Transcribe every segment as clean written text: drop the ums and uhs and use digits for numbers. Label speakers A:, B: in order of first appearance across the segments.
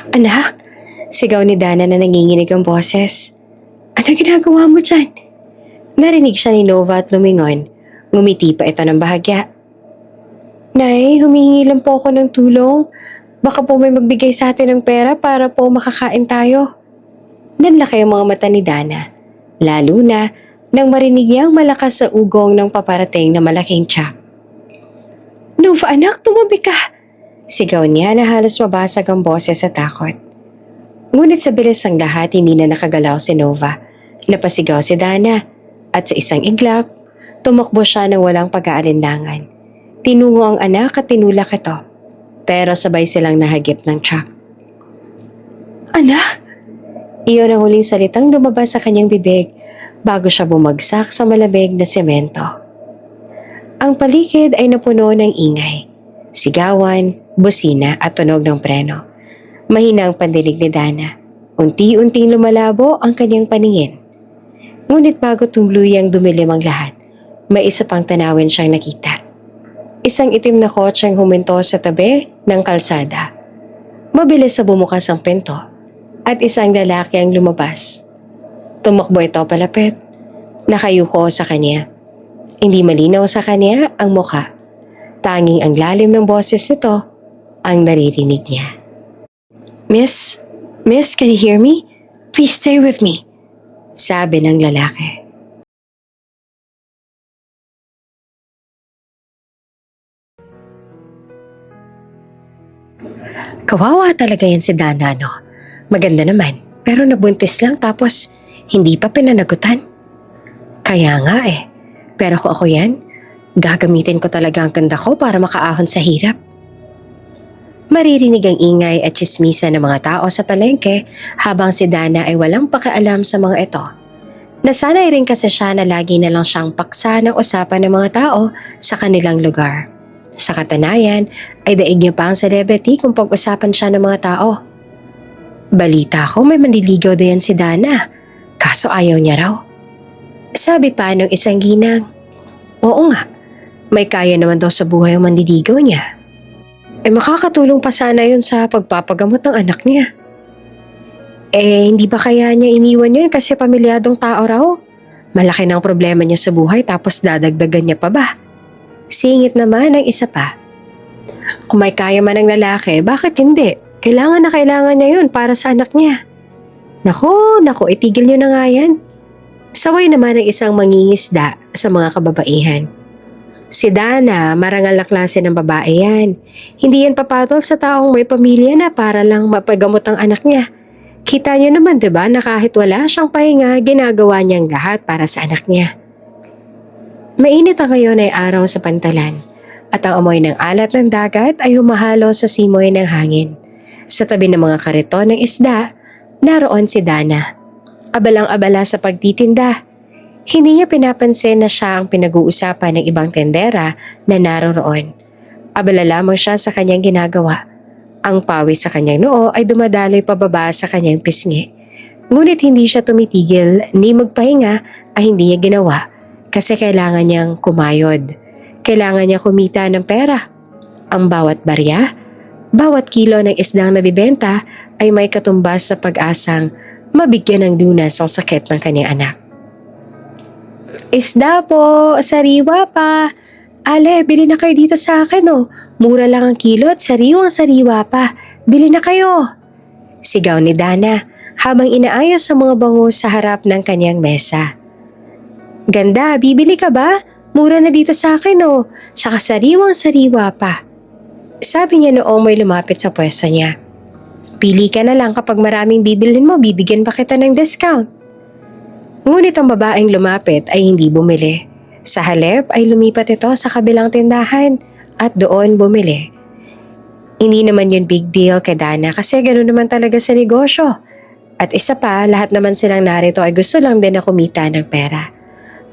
A: Anak, sigaw ni Dana na nanginginig ang boses. Ano ginagawa mo dyan? Narinig siya ni Nova at lumingon. Ngumiti pa ito ng bahagya. Nay, humingi lang po ako ng tulong. Baka po may magbigay sa atin ng pera para po makakain tayo. Nanlaki ang mga mata ni Dana. Lalo na nang marinig niyang malakas sa ugong ng paparating na malaking tiyak. Nova anak, tumabi ka! Sigaw niya na halos mabasag ang boses sa takot. Ngunit sa bilis ang lahat hindi na nakagalaw si Nova. Napasigaw si Dana at sa isang iglap, tumakbo siya ng walang pag-aalinlangan. Tinungo ang anak at tinulak ito. Pero sabay silang nahagip ng truck. Anak! Iyon ang huling salitang lumabas sa kanyang bibig bago siya bumagsak sa malamig na semento. Ang paligid ay napuno ng ingay, sigawan, busina at tunog ng preno. Mahina ang pandinig ni Dana. Unti-unting lumalabo ang kanyang paningin. Ngunit bago tuluyang dumilim ang lahat, may isa pang tanawin siyang nakita. Isang itim na kotseng huminto sa tabi ng kalsada. Mabilis sa bumukas ang pinto at isang lalaki ang lumabas. Tumakbo ito palapit. Nakayuko sa kanya. Hindi malinaw sa kanya ang muka. Tanging ang lalim ng boses nito ang naririnig niya. Miss, can you hear me? Please stay with me. Sabi ng lalaki. Kawawa talaga yan si Dana, no? Maganda naman, pero nabuntis lang tapos hindi pa pinanagutan. Kaya nga pero kung ako yan, gagamitin ko talaga ang ganda ko para makaahon sa hirap. Maririnig ang ingay at tsismisa ng mga tao sa palengke habang si Dana ay walang pakialam sa mga ito. Nasanay rin kasi siya na lagi na lang siyang paksa ng usapan ng mga tao sa kanilang lugar. Sa katunayan ay daig niya pa ang celebrity kung pag-usapan siya ng mga tao. Balita ko may manliligaw din si Dana, kaso ayaw niya raw. Sabi pa ng isang ginang, oo nga, may kaya naman daw sa buhay ang manliligaw niya. Makakatulong pa sana yun sa pagpapagamot ng anak niya. Hindi ba kaya niya iniwan yun kasi pamilyadong tao raw? Malaki na ang problema niya sa buhay tapos dadagdagan niya pa ba? Singit naman ang isa pa. Kung may kaya man ang lalaki, bakit hindi? Kailangan na kailangan niya yun para sa anak niya. Nako, itigil niyo na nga yan. Saway naman ang isang mangingisda sa mga kababaihan. Si Dana, marangal na klase ng babae yan. Hindi yan papatol sa taong may pamilya na para lang mapagamot ang anak niya. Kita niyo naman, diba, na kahit wala siyang pahinga, ginagawa niyang lahat para sa anak niya. Mainit ang ngayon ay araw sa pantalan at ang amoy ng alat ng dagat ay humahalo sa simoy ng hangin. Sa tabi ng mga kariton ng isda, naroon si Dana. Abalang-abala sa pagtitinda. Hindi niya pinapansin na siya ang pinag-uusapan ng ibang tendera na naroroon. Abala lamang siya sa kanyang ginagawa. Ang pawis sa kanyang noo ay dumadaloy pababa sa kanyang pisngi. Ngunit hindi siya tumitigil ni magpahinga ay hindi niya ginawa kasi kailangan niyang kumayod. Kailangan niya kumita ng pera. Ang bawat barya, bawat kilo ng isdang nabibenta ay may katumbas sa pag-asang mabigyan ng lunas ang sakit ng kanyang anak. Isda po, sariwa pa. Ale, bili na kayo dito sa akin Mura lang ang kilo at sariwang-sariwa pa. Bili na kayo. Sigaw ni Dana habang inaayos ang mga bangus sa harap ng kanyang mesa. Ganda, bibili ka ba? Mura na dito sa akin Saka sariwang-sariwa pa. Sabi niya noong may lumapit sa pwesto niya. Pili ka na lang kapag maraming bibilhin mo, bibigyan pa kita ng discount. Ngunit ang babaeng lumapit ay hindi bumili. Sa halip ay lumipat ito sa kabilang tindahan at doon bumili. Hindi naman yun big deal kay Dana kasi ganoon naman talaga sa negosyo. At isa pa, lahat naman silang narito ay gusto lang din na kumita ng pera.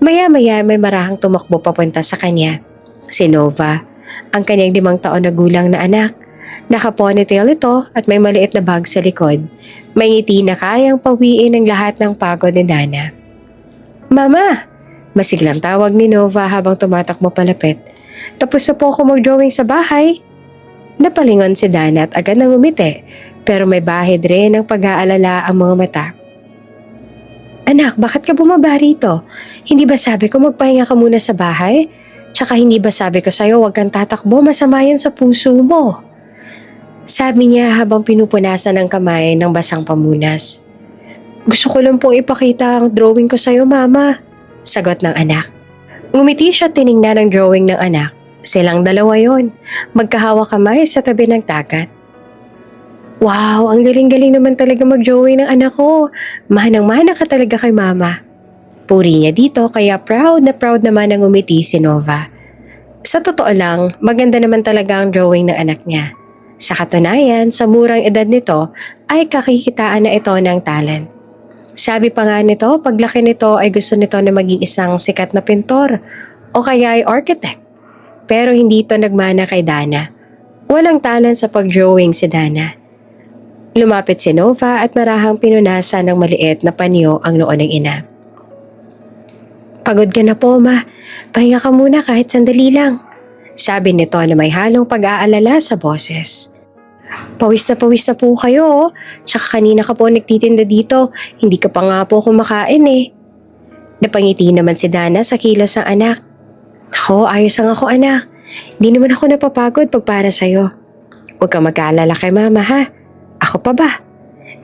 A: Maya-maya may marahang tumakbo papunta sa kanya. Si Nova, ang kanyang 5 taon na gulang na anak. Naka-ponytail ito at may maliit na bag sa likod. May ngiti na kayang pawiin ang lahat ng pagod ni Dana. Mama! Masiglang tawag ni Nova habang tumatakbo palapit. Tapos na po ako mag-drawing sa bahay. Napalingon si Dana at agad nang umiti, pero may bahid rin ng pag-aalala ang mga mata. Anak, bakit ka bumaba rito? Hindi ba sabi ko magpahinga ka muna sa bahay? Tsaka hindi ba sabi ko sa'yo huwag kang tatakbo, masama yan sa puso mo? Sabi niya habang pinupunasan ng kamay ng basang pamunas. Gusto ko lang pong ipakita ang drawing ko sa'yo, Mama. Sagot ng anak. Ngumiti siya tiningnan ang drawing ng anak. Silang dalawa yon, magkahawak kamay sa tabi ng dagat. Wow, ang galing-galing naman talaga mag-drawing ng anak ko. Manang-mana ka talaga kay Mama. Puri niya dito kaya proud naman ang ngumiti si Nova. Sa totoo lang, maganda naman talaga ang drawing ng anak niya. Sa katunayan, sa murang edad nito ay kakikitaan na ito ng talent. Sabi pa nga nito, paglaki nito ay gusto nito na maging isang sikat na pintor o kaya ay architect. Pero hindi ito nagmana kay Dana. Walang talent sa pag-drawing si Dana. Lumapit si Nova at marahang pinunasan ng maliit na panyo ang noo ng ina. Pagod ka na po, Ma. Pahinga ka muna kahit sandali lang. Sabi nito na may halong pag-aalala sa boses. Pawis na po kayo. Tsaka kanina ka po nagtitinda dito. Hindi ka pa nga po kumakain eh. Napangiti naman si Dana sa kilos ng anak. Ako, ayos lang ako anak. Di naman ako napapagod pag para sa'yo. Huwag kang mag-aalala kay Mama ha. Ako pa ba?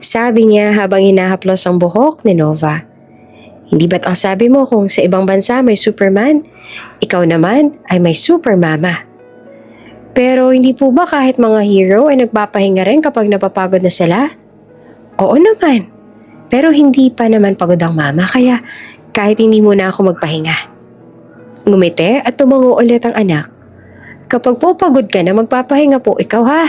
A: Sabi niya habang hinahaplos ang buhok ni Nova. Hindi ba't ang sabi mo kung sa ibang bansa may Superman? Ikaw naman ay may Super Mama. Pero hindi po ba kahit mga hero ay nagpapahinga rin kapag napapagod na sila? Oo naman. Pero hindi pa naman pagod ang mama kaya kahit hindi muna ako magpahinga. Ngumiti at tumango ulit ang anak. Kapag po pagod ka na magpapahinga po ikaw ha.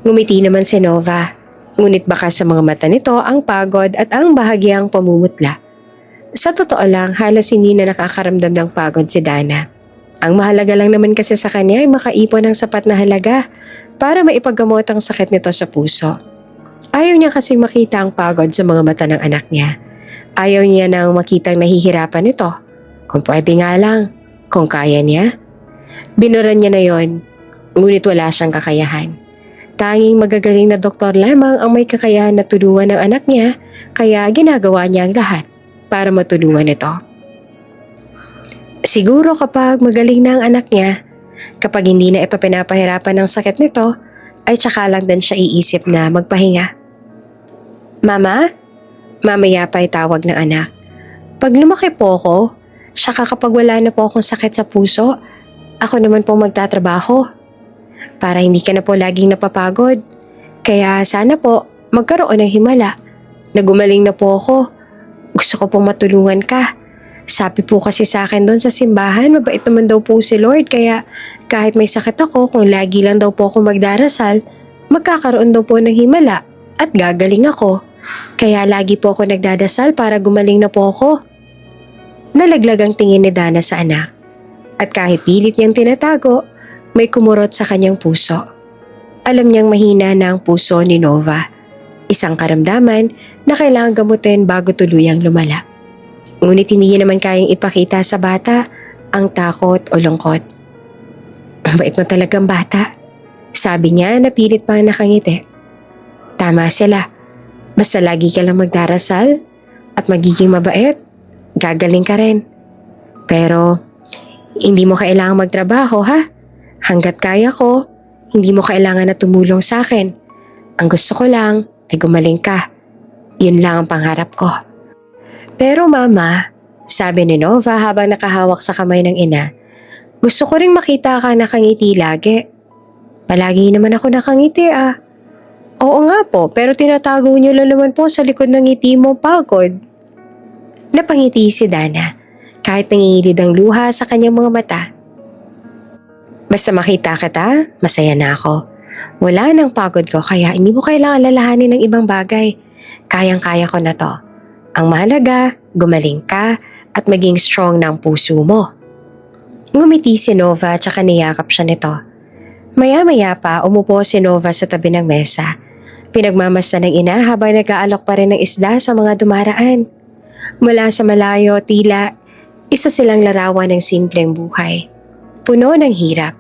A: Ngumiti naman si Nova. Ngunit baka sa mga mata nito ang pagod at ang bahagyang pamumutla. Sa totoo lang, halos hindi na nakakaramdam ng pagod si Dana. Ang mahalaga lang naman kasi sa kanya ay makaipon ng sapat na halaga para maipaggamot ang sakit nito sa puso. Ayaw niya kasi makita ang pagod sa mga mata ng anak niya. Ayaw niya nang makitang nahihirapan ito. Kung pwede nga lang, kung kaya niya. Binuran niya na yon, ngunit wala siyang kakayahan. Tanging magagaling na doktor lamang ang may kakayahan na tulungan ng anak niya, kaya ginagawa niya ang lahat para matulungan ito. Siguro kapag magaling na ang anak niya, kapag hindi na ito pinapahirapan ng sakit nito, ay tsaka lang din siya iisip na magpahinga. Mama? Mamaya pa tawag ng anak. Pag lumaki po ako, saka kapag wala na po akong sakit sa puso, ako naman po magtatrabaho. Para hindi ka na po laging napapagod. Kaya sana po magkaroon ng himala. Nagumaling na po ako. Gusto ko pong matulungan ka. Sabi po kasi sa akin doon sa simbahan, mabait naman daw po si Lord. Kaya kahit may sakit ako, kung lagi lang daw po ako magdarasal, magkakaroon daw po ng himala at gagaling ako. Kaya lagi po ako nagdadasal para gumaling na po ako. Nalaglag ang tingin ni Dana sa anak. At kahit pilit niyang tinatago, may kumurot sa kanyang puso. Alam niyang mahina na ang puso ni Nova. Isang karamdaman na kailangan gamutin bago tuluyang lumala. Ngunit hindi niya naman kayang ipakita sa bata ang takot o lungkot. Ang bait mo talagang bata. Sabi niya na pilit pang nakangiti. Tama sila. Basta lagi ka lang magdarasal at magiging mabait, gagaling ka rin. Pero hindi mo kailangang magtrabaho ha? Hanggat kaya ko, hindi mo kailangan na tumulong sa akin. Ang gusto ko lang ay gumaling ka. Yun lang ang pangarap ko. Pero Mama, sabi ni Nova habang nakahawak sa kamay ng ina, gusto ko ring makita ka nakangiti lagi. Palagi naman ako nakangiti ah. Oo nga po, pero tinatago niyo lang naman po sa likod ng ngiti mo pagod. Napangiti si Dana, kahit nangingilid ang luha sa kanyang mga mata. Basta makita kita, masaya na ako. Wala nang pagod ko kaya hindi mo kailangan lalahanin ng ibang bagay. Kayang-kaya ko na to. Ang mahalaga, gumaling ka at maging strong ng puso mo. Ngumiti si Nova at saka niyakap siya nito. Maya-maya pa umupo si Nova sa tabi ng mesa. Pinagmamasdan ng ina habang nag-aalok pa rin ng isda sa mga dumaraan. Mula sa malayo, tila isa silang larawan ng simpleng buhay. Puno ng hirap,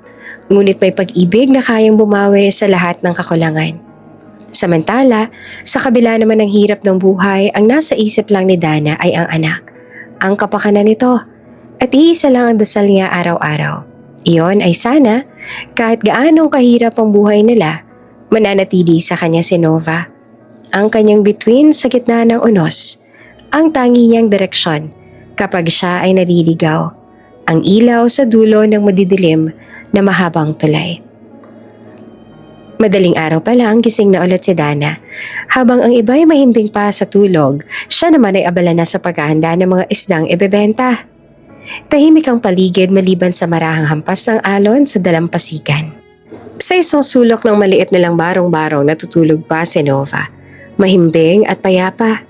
A: Ngunit may pag-ibig na kayang bumawi sa lahat ng kakulangan. Samantala, sa kabila naman ng hirap ng buhay, ang nasa isip lang ni Dana ay ang anak, ang kapakanan nito, at iisa lang ang dasal niya araw-araw. Iyon ay sana, kahit gaanong kahirap ang buhay nila, mananatili sa kanya si Nova. Ang kanyang bituin sa gitna ng unos, ang tangi niyang direksyon kapag siya ay naliligaw, ang ilaw sa dulo ng madidilim na mahabang tulay. Madaling araw pa lang gising na ulit si Dana. Habang ang iba ay mahimbing pa sa tulog, siya naman ay abala na sa paghahanda ng mga isdang ibebenta. Tahimik ang paligid maliban sa marahang hampas ng alon sa dalampasigan. Sa isang sulok ng maliit nilang barong-barong natutulog pa si Nova. Mahimbing at payapa.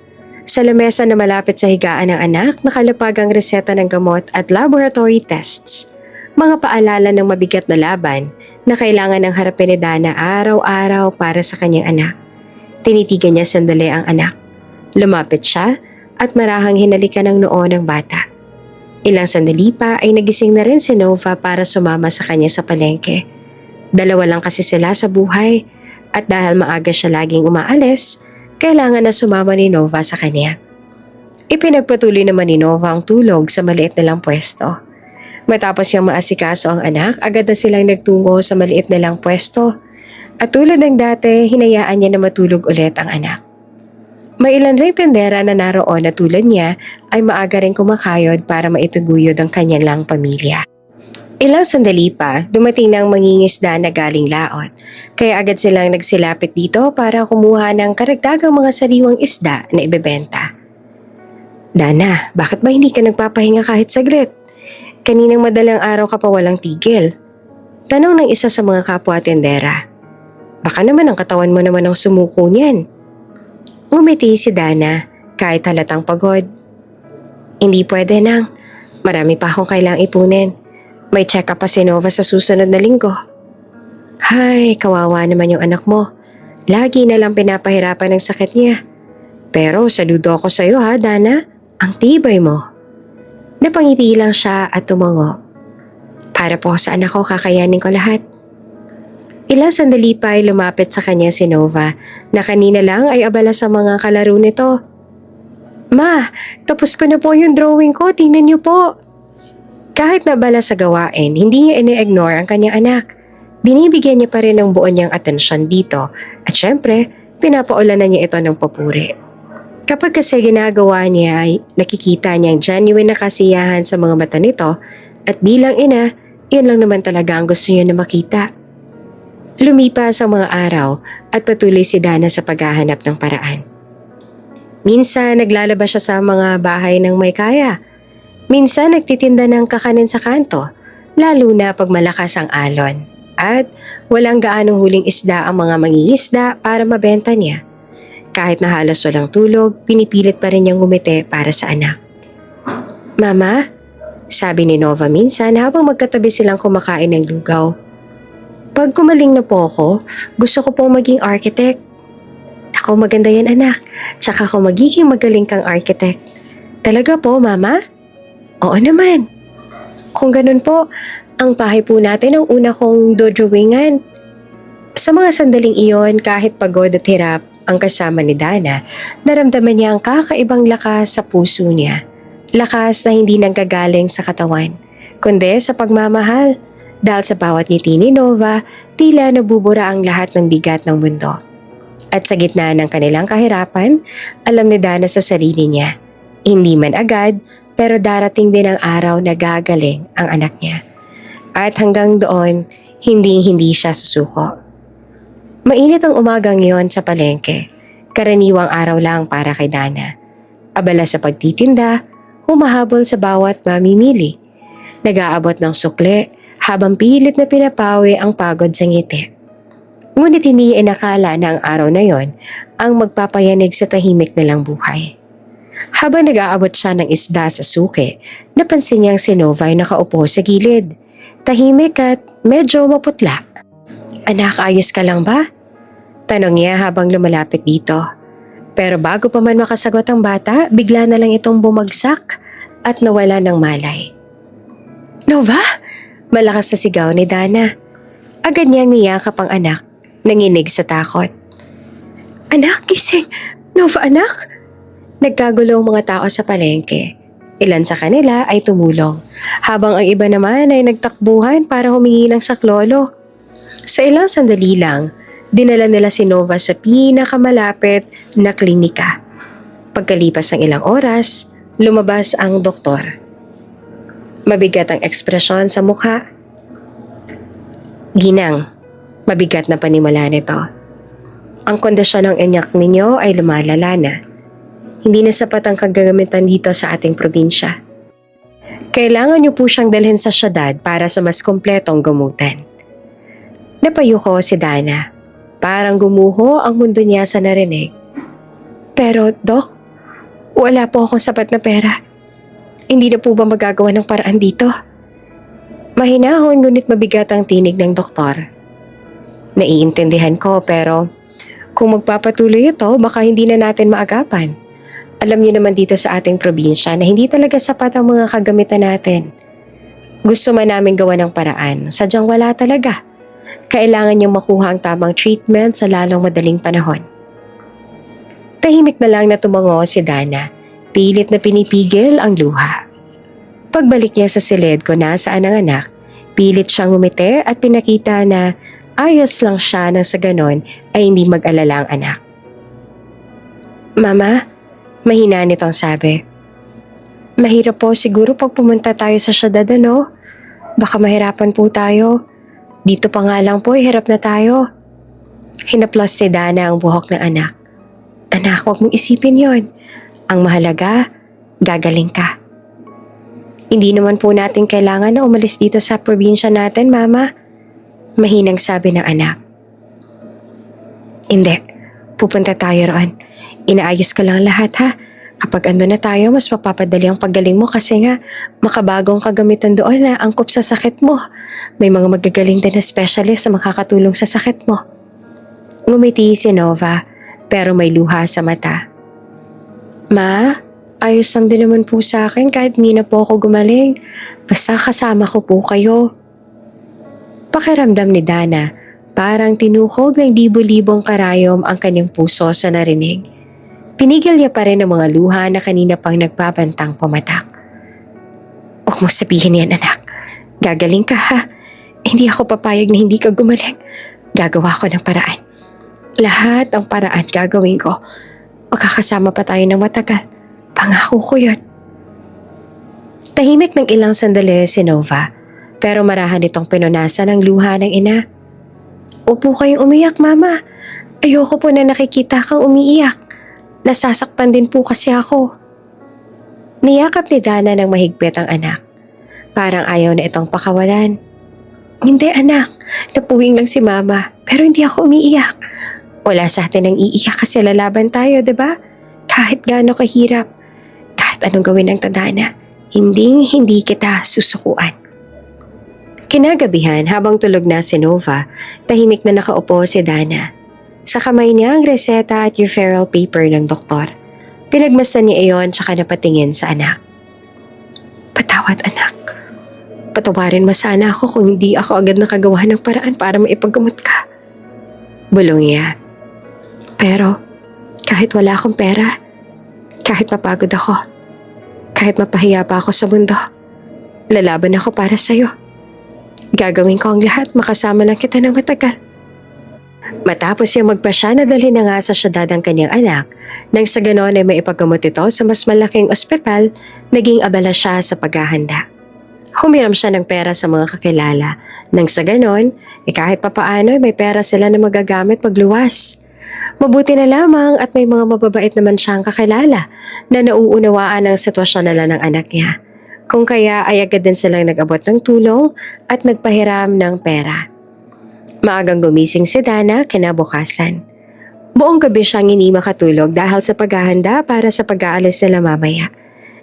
A: Sa lamesa na malapit sa higaan ng anak, nakalapag ang reseta ng gamot at laboratory tests. Mga paalala ng mabigat na laban na kailangan ng harapin ni Dana araw-araw para sa kanyang anak. Tinitigan niya sandali ang anak. Lumapit siya at marahang hinalikan ng noo ng bata. Ilang sandali pa ay nagising na rin si Nova para sumama sa kanya sa palengke. Dalawa lang kasi sila sa buhay at dahil maaga siya laging umaalis, kailangan na sumama ni Nova sa kanya. Ipinagpatuloy naman ni Nova ang tulog sa maliit nilang pwesto. Matapos niyang maasikaso ang anak, agad na silang nagtungo sa maliit nilang pwesto. At tulad ng dati, hinayaan niya na matulog ulit ang anak. May ilan ring tendera na naroon na tulad niya ay maaga ring kumakayod para maitaguyod ang kanyang pamilya. Ilang sandali pa, dumating na ang mangingisda na galing laot. Kaya agad silang nagsilapit dito para kumuha ng karagdagang mga sariwang isda na ibebenta. Dana, bakit ba hindi ka nagpapahinga kahit saglit? Kaninang madalang araw ka pa walang tigil. Tanong ng isa sa mga kapwa tendera. Baka naman ang katawan mo naman ang sumuko niyan. Ngumiti si Dana kahit halatang pagod. Hindi pwede nang. Marami pa akong kailangang ipunin. May check-up pa si Nova sa susunod na linggo. Hay, kawawa naman yung anak mo. Lagi na lang pinapahirapan ng sakit niya. Pero saludo ako sa'yo ha, Dana. Ang tibay mo. Napangiti lang siya at tumango. Para po sa anak ko, kakayanin ko lahat. Ilang sandali pa ay lumapit sa kanya si Nova na kanina lang ay abala sa mga kalaro nito. Ma, tapos ko na po yung drawing ko, tingnan niyo po. Kahit nabala sa gawain, hindi niya ine-ignore ang kanyang anak. Binibigyan niya pa rin ng buo niyang atensyon dito at syempre, pinapaulanan niya ito ng papuri. Kapag kasi ginagawa niya ay nakikita niyang genuine na kasiyahan sa mga mata nito at bilang ina, iyan lang naman talaga ang gusto niya na makita. Lumipas ang mga araw at patuloy si Dana sa paghahanap ng paraan. Minsan naglalabas siya sa mga bahay ng may kaya. Minsan nagtitinda ng kakanin sa kanto, lalo na pag malakas ang alon. At walang gaanong huling isda ang mga mangingisda para mabenta niya. Kahit na halos walang tulog, pinipilit pa rin niyang ngumiti para sa anak. Mama, sabi ni Nova minsan habang magkatabi silang kumakain ng lugaw. Pag kumaling na po ako, gusto ko pong maging architect. Ako maganda yan anak, tsaka ako magiging magaling kang architect. Talaga po, Mama? Oo naman. Kung ganun po, ang bahay po natin ang una kong dodrawingan. Sa mga sandaling iyon, kahit pagod at hirap ang kasama ni Dana, naramdaman niya ang kakaibang lakas sa puso niya. Lakas na hindi nanggagaling sa katawan, kundi sa pagmamahal. Dahil sa bawat ngiti ni Nova, tila nabubura ang lahat ng bigat ng mundo. At sa gitna ng kanilang kahirapan, alam ni Dana sa sarili niya. Hindi man agad, pero darating din ang araw na gagaling ang anak niya. At hanggang doon, hindi siya susuko. Mainit ang umagang yon sa palengke. Karaniwang araw lang para kay Dana. Abala sa pagtitinda, humahabol sa bawat mamimili. Nag-aabot ng sukle habang pilit na pinapawi ang pagod sa ngiti. Ngunit hindi inakala na ang araw na yon ang magpapayanig sa tahimik nilang buhay. Habang nag-aabot siya ng isda sa suke, napansin niyang si Nova ay nakaupo sa gilid. Tahimik at medyo maputla. Anak, ayos ka lang ba? Tanong niya habang lumalapit dito. Pero bago pa man makasagot ang bata, bigla na lang itong bumagsak at nawala ng malay. Nova? Malakas na sigaw ni Dana. Agad niyang niyakap ang anak, nanginig sa takot. Anak, gising! Nova, anak! Nagkagulo ang mga tao sa palengke. Ilan sa kanila ay tumulong, habang ang iba naman ay nagtakbuhan para humingi ng saklolo. Sa ilang sandali lang, dinala nila si Nova sa pinakamalapit na klinika. Pagkalipas ng ilang oras, lumabas ang doktor. Mabigat ang ekspresyon sa mukha. Ginang, mabigat na panimula nito. Ang kondisyon ng anak ninyo ay lumalala na. Hindi na sapat ang kagagamitan dito sa ating probinsya. Kailangan niyo po siyang dalhin sa syudad para sa mas kumpletong gamutan. Napayuko si Dana. Parang gumuho ang mundo niya sa narinig. Pero, Dok, wala po akong sapat na pera. Hindi na po ba magagawa ng paraan dito? Mahinahon ngunit mabigat ang tinig ng doktor. Naiintindihan ko pero kung magpapatuloy ito, baka hindi na natin maagapan. Alam niyo naman dito sa ating probinsya na hindi talaga sapat ang mga kagamitan natin. Gusto man namin gawa ng paraan, sadyang wala talaga. Kailangan niyong makuha ang tamang treatment sa lalong madaling panahon. Tahimik na lang na tumango si Dana, pilit na pinipigil ang luha. Pagbalik niya sa silid kung nasaan ang anak, pilit siyang ngumiti at pinakita na ayos lang siya nang sa ganon ay hindi mag-alala ang anak. Mama, mahina nitong sabi. Mahirap po siguro pag pumunta tayo sa syudad, ano? Baka mahirapan po tayo. Dito pa nga lang po, hirap na tayo. Hinaplos ni Dana ang buhok ng anak. Anak, huwag mong isipin yon. Ang mahalaga, gagaling ka. Hindi naman po natin kailangan na umalis dito sa probinsya natin, Mama. Mahinang sabi ng anak. Hindi, pupunta tayo roon. Inaayos ko lang lahat ha. Kapag ando na tayo, mas mapapadali ang paggaling mo kasi nga makabagong kagamitan doon na angkop sa sakit mo. May mga magagaling din na specialist na makakatulong sa sakit mo. Ngumiti si Nova pero may luha sa mata. Ma, ayos lang din naman po sa akin kahit hindi na po ako gumaling. Basta kasama ko po kayo. Pakiramdam ni Dana, parang tinukog ng libo-libong karayom ang kanyang puso sa narinig. Pinigil niya pa rin ang mga luha na kanina pang nagpapantang pumatak. Huwag mo sabihin yan, anak. Gagaling ka ha. Hindi ako papayag na hindi ka gumaling. Gagawa ko ng paraan. Lahat ang paraan gagawin ko. Magkakasama pa tayo ng matagal. Pangako ko yun. Tahimik ng ilang sandali si Nova, pero marahan itong pinunasan ang luha ng ina. Upo kayong umiyak, Mama. Ayoko po na nakikita kang umiiyak. Nasasaktan din po kasi ako. Niyakap ni Dana ng mahigpit ang anak. Parang ayaw na itong pakawalan. Hindi anak, napuwing lang si Mama, pero hindi ako umiiyak. Wala sa atin ang iiyak kasi lalaban tayo, diba? Kahit gaano kahirap, kahit anong gawin ng Dana, hindi kita susukuan. Kinagabihan habang tulog na si Nova, tahimik na nakaupo si Dana. Sa kamay niya ang reseta at referral paper ng doktor. Pinagmasdan niya iyon tsaka napatingin sa anak. Patawad anak. Patawarin mo sana ako kung hindi ako agad nakagawa ng paraan para maipaggamot ka. Bulong niya. Pero kahit wala akong pera, kahit mapagod ako, kahit mapahiya pa ako sa mundo, lalaban ako para sa'yo. Gagawin ko ang lahat, makasama lang kita ng matagal. Matapos siyang magpasya na dalhin na nga sa syudad ang kanyang anak, nang sa ganon ay maipaggamot ito sa mas malaking ospital, naging abala siya sa paghahanda. Humiram siya ng pera sa mga kakilala, nang sa ganon, kahit papaano ay may pera sila na magagamit pagluwas. Mabuti na lamang at may mga mababait naman siyang kakilala na nauunawaan ang sitwasyon nila ng anak niya. Kung kaya ay agad din silang nag-abot ng tulong at nagpahiram ng pera. Maagang gumising si Dana kinabukasan. Buong gabi siyang hindi makatulog dahil sa paghahanda para sa pag-aalis nila mamaya.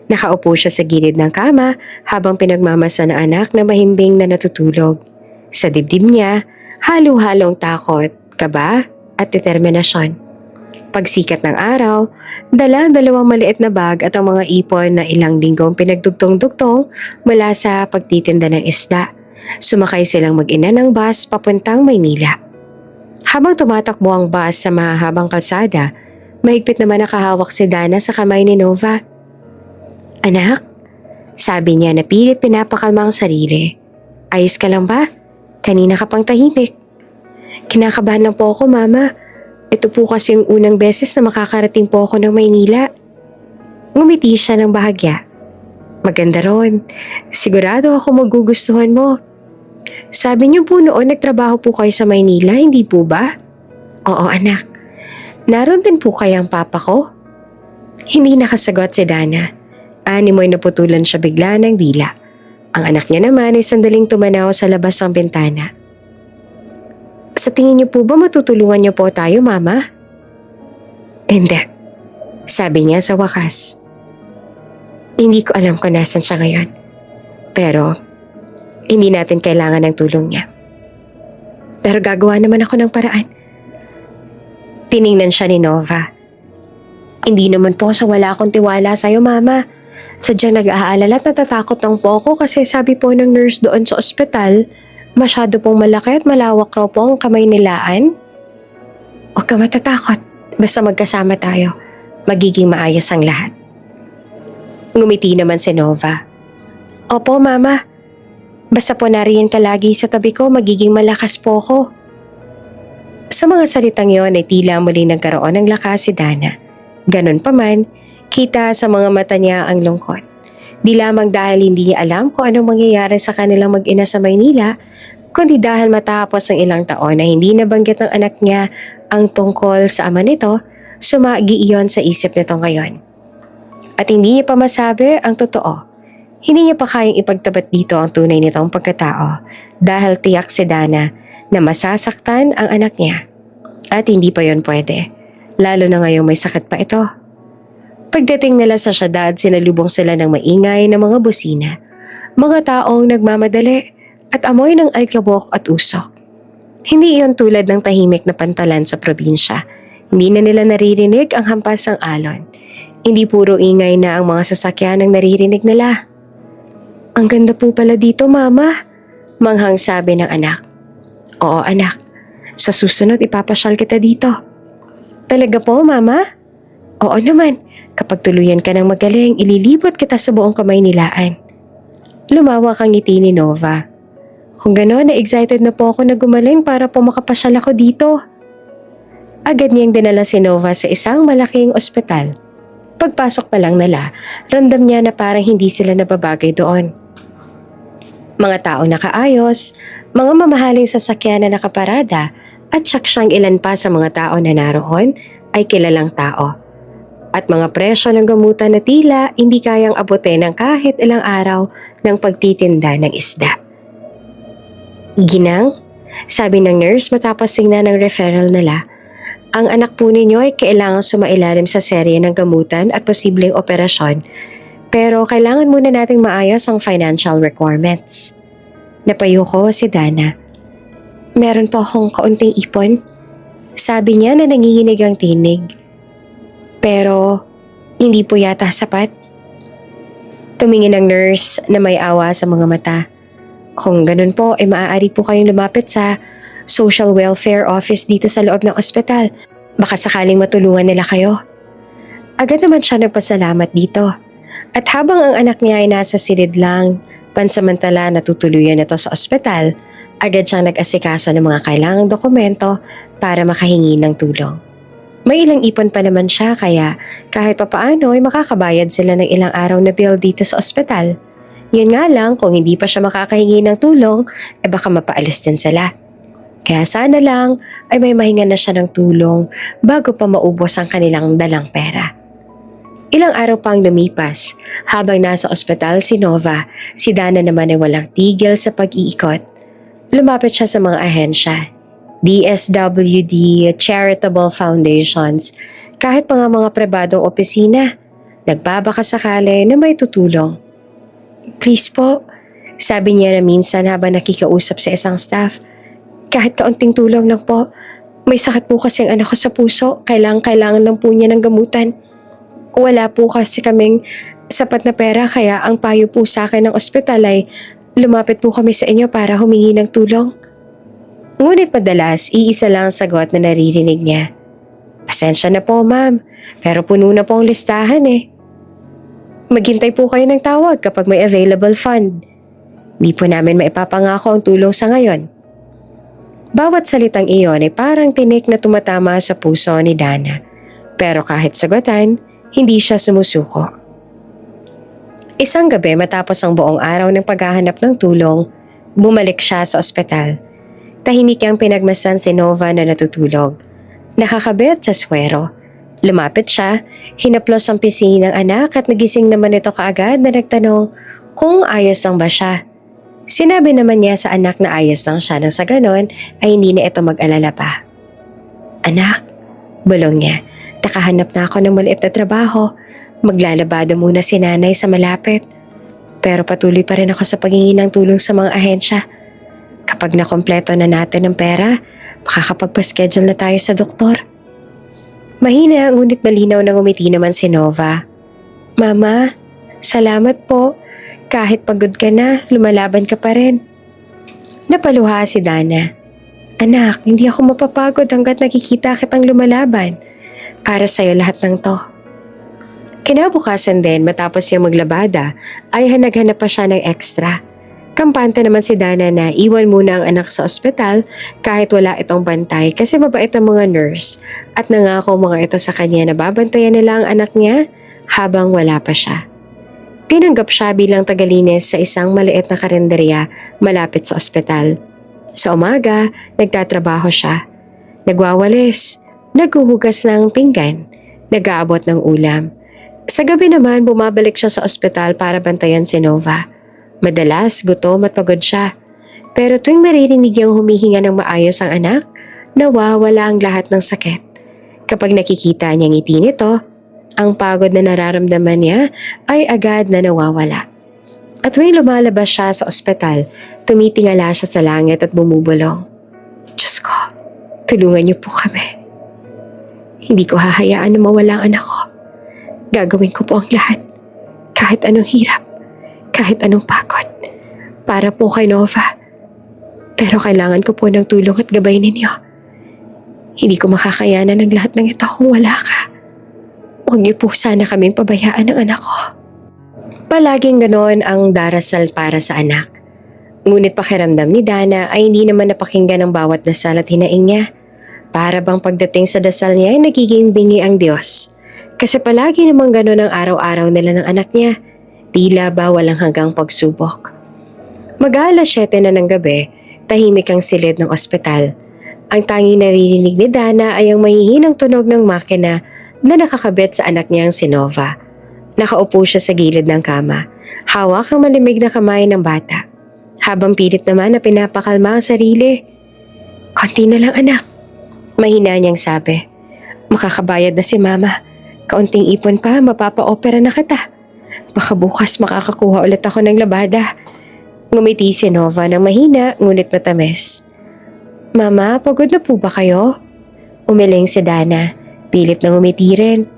A: Nakaupo siya sa gilid ng kama habang pinagmamasa ng anak na mahimbing na natutulog. Sa dibdib niya, halo-halong takot, kaba at determinasyon. Pagsikat ng araw, dala ang dalawang maliit na bag at ang mga ipon na ilang linggong pinagdugtong-dugtong mula sa pagtitinda ng isda. Sumakay silang mag-ina ng bus papuntang Maynila. Habang tumatakbo ang bus sa mahahabang kalsada, mahigpit naman nakahawak si Dana sa kamay ni Nova. "Anak," sabi niya na pilit pinapakalma ang sarili. "Ayos ka lang ba? Kanina ka pang tahimik." "Kinakabahan lang po ako, Mama. Ito po kasi yung unang beses na makakarating po ako ng Maynila." Ngumiti siya ng bahagya. "Maganda ron. Sigurado ako magugustuhan mo. Sabi niyo po noon nagtrabaho po kayo sa Maynila, hindi po ba?" "Oo, anak. Naroon din po kaya ang papa ko?" Hindi nakasagot si Dana. Animoy naputulan siya bigla ng dila. Ang anak niya naman ay sandaling tumanaw sa labas ng bintana. "Sa tingin niyo po ba matutulungan niyo po tayo, Mama?" "Hindi," sabi niya sa wakas. "Hindi ko alam kung nasan siya ngayon. Pero hindi natin kailangan ng tulong niya. Pero gagawa naman ako ng paraan." Tiningnan siya ni Nova. "Hindi naman po sa wala akong tiwala sa'yo, Mama. Sadyang nag-aalala at natatakot lang po ako kasi sabi po ng nurse doon sa ospital, masyado pong malaki at malawak raw po ang kamay nilaan." "Huwag ka matatakot. Basta magkasama tayo. Magiging maayos ang lahat." Ngumiti naman si Nova. "Opo, Mama. Basta po nariyan ka lagi sa tabi ko, magiging malakas po ako." Sa mga salitang yon ay tila muli nagkaroon ng lakas si Dana. Ganon pa man, kita sa mga mata niya ang lungkot. Di lamang dahil hindi niya alam kung anong mangyayari sa kanilang mag-ina sa Maynila, kundi dahil matapos ang ilang taon na hindi nabanggit ng anak niya ang tungkol sa ama nito, sumagi iyon sa isip nito ngayon. At hindi niya pa masabi ang totoo. Hindi niya pa kayang ipagtapat dito ang tunay nitong pagkatao dahil tiyak si Dana na masasaktan ang anak niya. At hindi pa yon pwede, lalo na ngayong may sakit pa ito. Pagdating nila sa syudad, sinalubong sila ng maingay na mga busina, mga taong nagmamadali at amoy ng alkabok at usok. Hindi iyon tulad ng tahimik na pantalan sa probinsya. Hindi na nila naririnig ang hampas ng alon. Hindi puro ingay na ang mga sasakyan ang naririnig nila. "Ang ganda po pala dito, Mama," manghang sabi ng anak. "Oo, anak. Sa susunod ipapasyal kita dito." "Talaga po, Mama?" "Oo naman. Kapag tuluyan ka ng magaling, ililibot kita sa buong kamay nilaan." Lumawak ang ngiti ni Nova. "Kung gano'n, na-excited na po ako na gumaling para po makapasyal ako dito." Agad niyang dinala si Nova sa isang malaking ospital. Pagpasok pa lang nila, ramdam niya na parang hindi sila nababagay doon. Mga tao nakaayos, mga mamahaling sasakyan na nakaparada, at tsaksang ilan pa sa mga tao na naroon ay kilalang tao. At mga presyo ng gamutan na tila hindi kayang abutin ng kahit ilang araw ng pagtitinda ng isda. "Ginang," sabi ng nurse matapos tingnan ng referral nila, "ang anak po ninyo ay kailangang sumailalim sa serye ng gamutan at posibleng operasyon, pero kailangan muna nating maayos ang financial requirements." Napayo ko si Dana. "Meron po akong kaunting ipon," sabi niya na nanginginig ang tinig. "Pero hindi po yata sapat." Tumingin ang nurse na may awa sa mga mata. "Kung ganun po, ay maaari po kayong lumapit sa social welfare office dito sa loob ng ospital. Baka sakaling matulungan nila kayo." Agad naman siya nagpasalamat dito. At habang ang anak niya ay nasa silid lang, pansamantala natutuluyan ito sa ospital, agad siyang nag-asikaso ng mga kailangang dokumento para makahingi ng tulong. May ilang ipon pa naman siya kaya kahit papaano ay makakabayad sila ng ilang araw na bill dito sa ospital. Yun nga lang, kung hindi pa siya makakahingi ng tulong, baka mapaalis din sila. Kaya sana lang ay may mahinga na siya ng tulong bago pa maubos ang kanilang dalang pera. Ilang araw pang lumipas, habang nasa ospital si Nova, si Dana naman ay walang tigil sa pag-iikot. Lumapit siya sa mga ahensya, DSWD, charitable foundations, kahit pa nga mga pribadong opisina. Nagbabaka sakali na may tutulong. "Please po," sabi niya na minsan habang nakikausap sa isang staff. "Kahit kaunting tulong lang po. May sakit po kasi ang anak ko sa puso. Kailangan lang po niya ng gamutan. Wala po kasi kaming sapat na pera kaya ang payo po sa akin ng ospital ay Lumapit po kami sa inyo para humingi ng tulong. Ngunit madalas, iisa lang ang sagot na naririnig niya. Pasensya na po, ma'am, pero puno na po ang listahan eh. Maghintay po kayo ng tawag kapag may available fund. Di po namin maipapangako ang tulong sa ngayon. Bawat salitang iyon ay parang tinik na tumatama sa puso ni Dana. Pero kahit sagutan, hindi siya sumusuko. Isang gabi matapos ang buong araw ng paghahanap ng tulong, bumalik siya sa ospital. Tahimik niyang pinagmasdan si Nova na natutulog. Nakakabit sa swero. Lumapit siya, hinaplos ang pisngi ng anak at nagising naman ito kaagad na nagtanong kung ayos lang ba siya. Sinabi naman niya sa anak na ayos lang siya nang sa ganon ay hindi na ito mag-alala pa. Anak, bulong niya, nakahanap na ako ng maliit na trabaho. Maglalabada muna si nanay sa malapit. Pero patuloy pa rin ako sa paghingi ng tulong sa mga ahensya. Kapag nakompleto na natin ang pera, makakapagpa-schedule na tayo sa doktor. Mahina ngunit malinaw na ngumiti naman si Nova. Mama, salamat po. Kahit pagod ka na, lumalaban ka pa rin. Napaluha si Dana. Anak, hindi ako mapapagod hanggat nakikita kitang lumalaban. Para sa'yo lahat ng to. Kinabukasan din matapos yung maglabada ay hanaghanap pa siya ng extra. Kampante naman si Dana na iwan muna ang anak sa ospital kahit wala itong bantay kasi mabait ang mga nurse at nangako mga ito sa kanya na babantayan nila ang anak niya habang wala pa siya. Tinanggap siya bilang tagalinis sa isang maliit na karinderya malapit sa ospital. Sa umaga, nagtatrabaho siya. Nagwawalis, naghuhugas ng pinggan, nag-aabot ng ulam. Sa gabi naman, bumabalik siya sa ospital para bantayan si Nova. Madalas, gutom at pagod siya. Pero tuwing maririnig niyang humihinga ng maayos ang anak, nawawala ang lahat ng sakit. Kapag nakikita niyang ngiti nito, ang pagod na nararamdaman niya ay agad na nawawala. At tuwing lumalabas siya sa ospital, tumitingala siya sa langit at bumubulong. Diyos ko, tulungan niyo po kami. Hindi ko hahayaan na mawala ang anak ko. Gagawin ko po ang lahat. Kahit anong hirap, kahit anong pagod. Para po kay Nova. Pero kailangan ko po ng tulong at gabay ninyo. Hindi ko makakayanan ng lahat ng ito kung wala ka. Huwag niyo po sana kaming pabayaan ng anak ko. Palaging ganoon ang darasal para sa anak. Ngunit pakiramdam ni Dana ay hindi naman napakinggan ang bawat dasal at hinaing niya. Para bang pagdating sa dasal niya ay nagiging bingi ang Diyos. Kasi palagi namang gano'n ang araw-araw nila ng anak niya. Tila ba walang hanggang pagsubok. Mag-aalas 7 na ng gabi, tahimik ang silid ng ospital. Ang tanging naririnig ni Dana ay ang mahihinang tunog ng makina na nakakabit sa anak niyang si Nova. Nakaupo siya sa gilid ng kama. Hawak ang malimig na kamay ng bata. Habang pilit naman na pinapakalma ang sarili. Konti na lang anak. Mahina niyang sabi. Makakabayad na si mama. Kaunting ipon pa, mapapa-opera na kita. Baka bukas makakakuha ulit ako ng labada. Ngumiti si Nova ng mahina ngunit matamis. Mama, pagod na po ba kayo? Umiling si Dana. Pilit na ngumiti rin.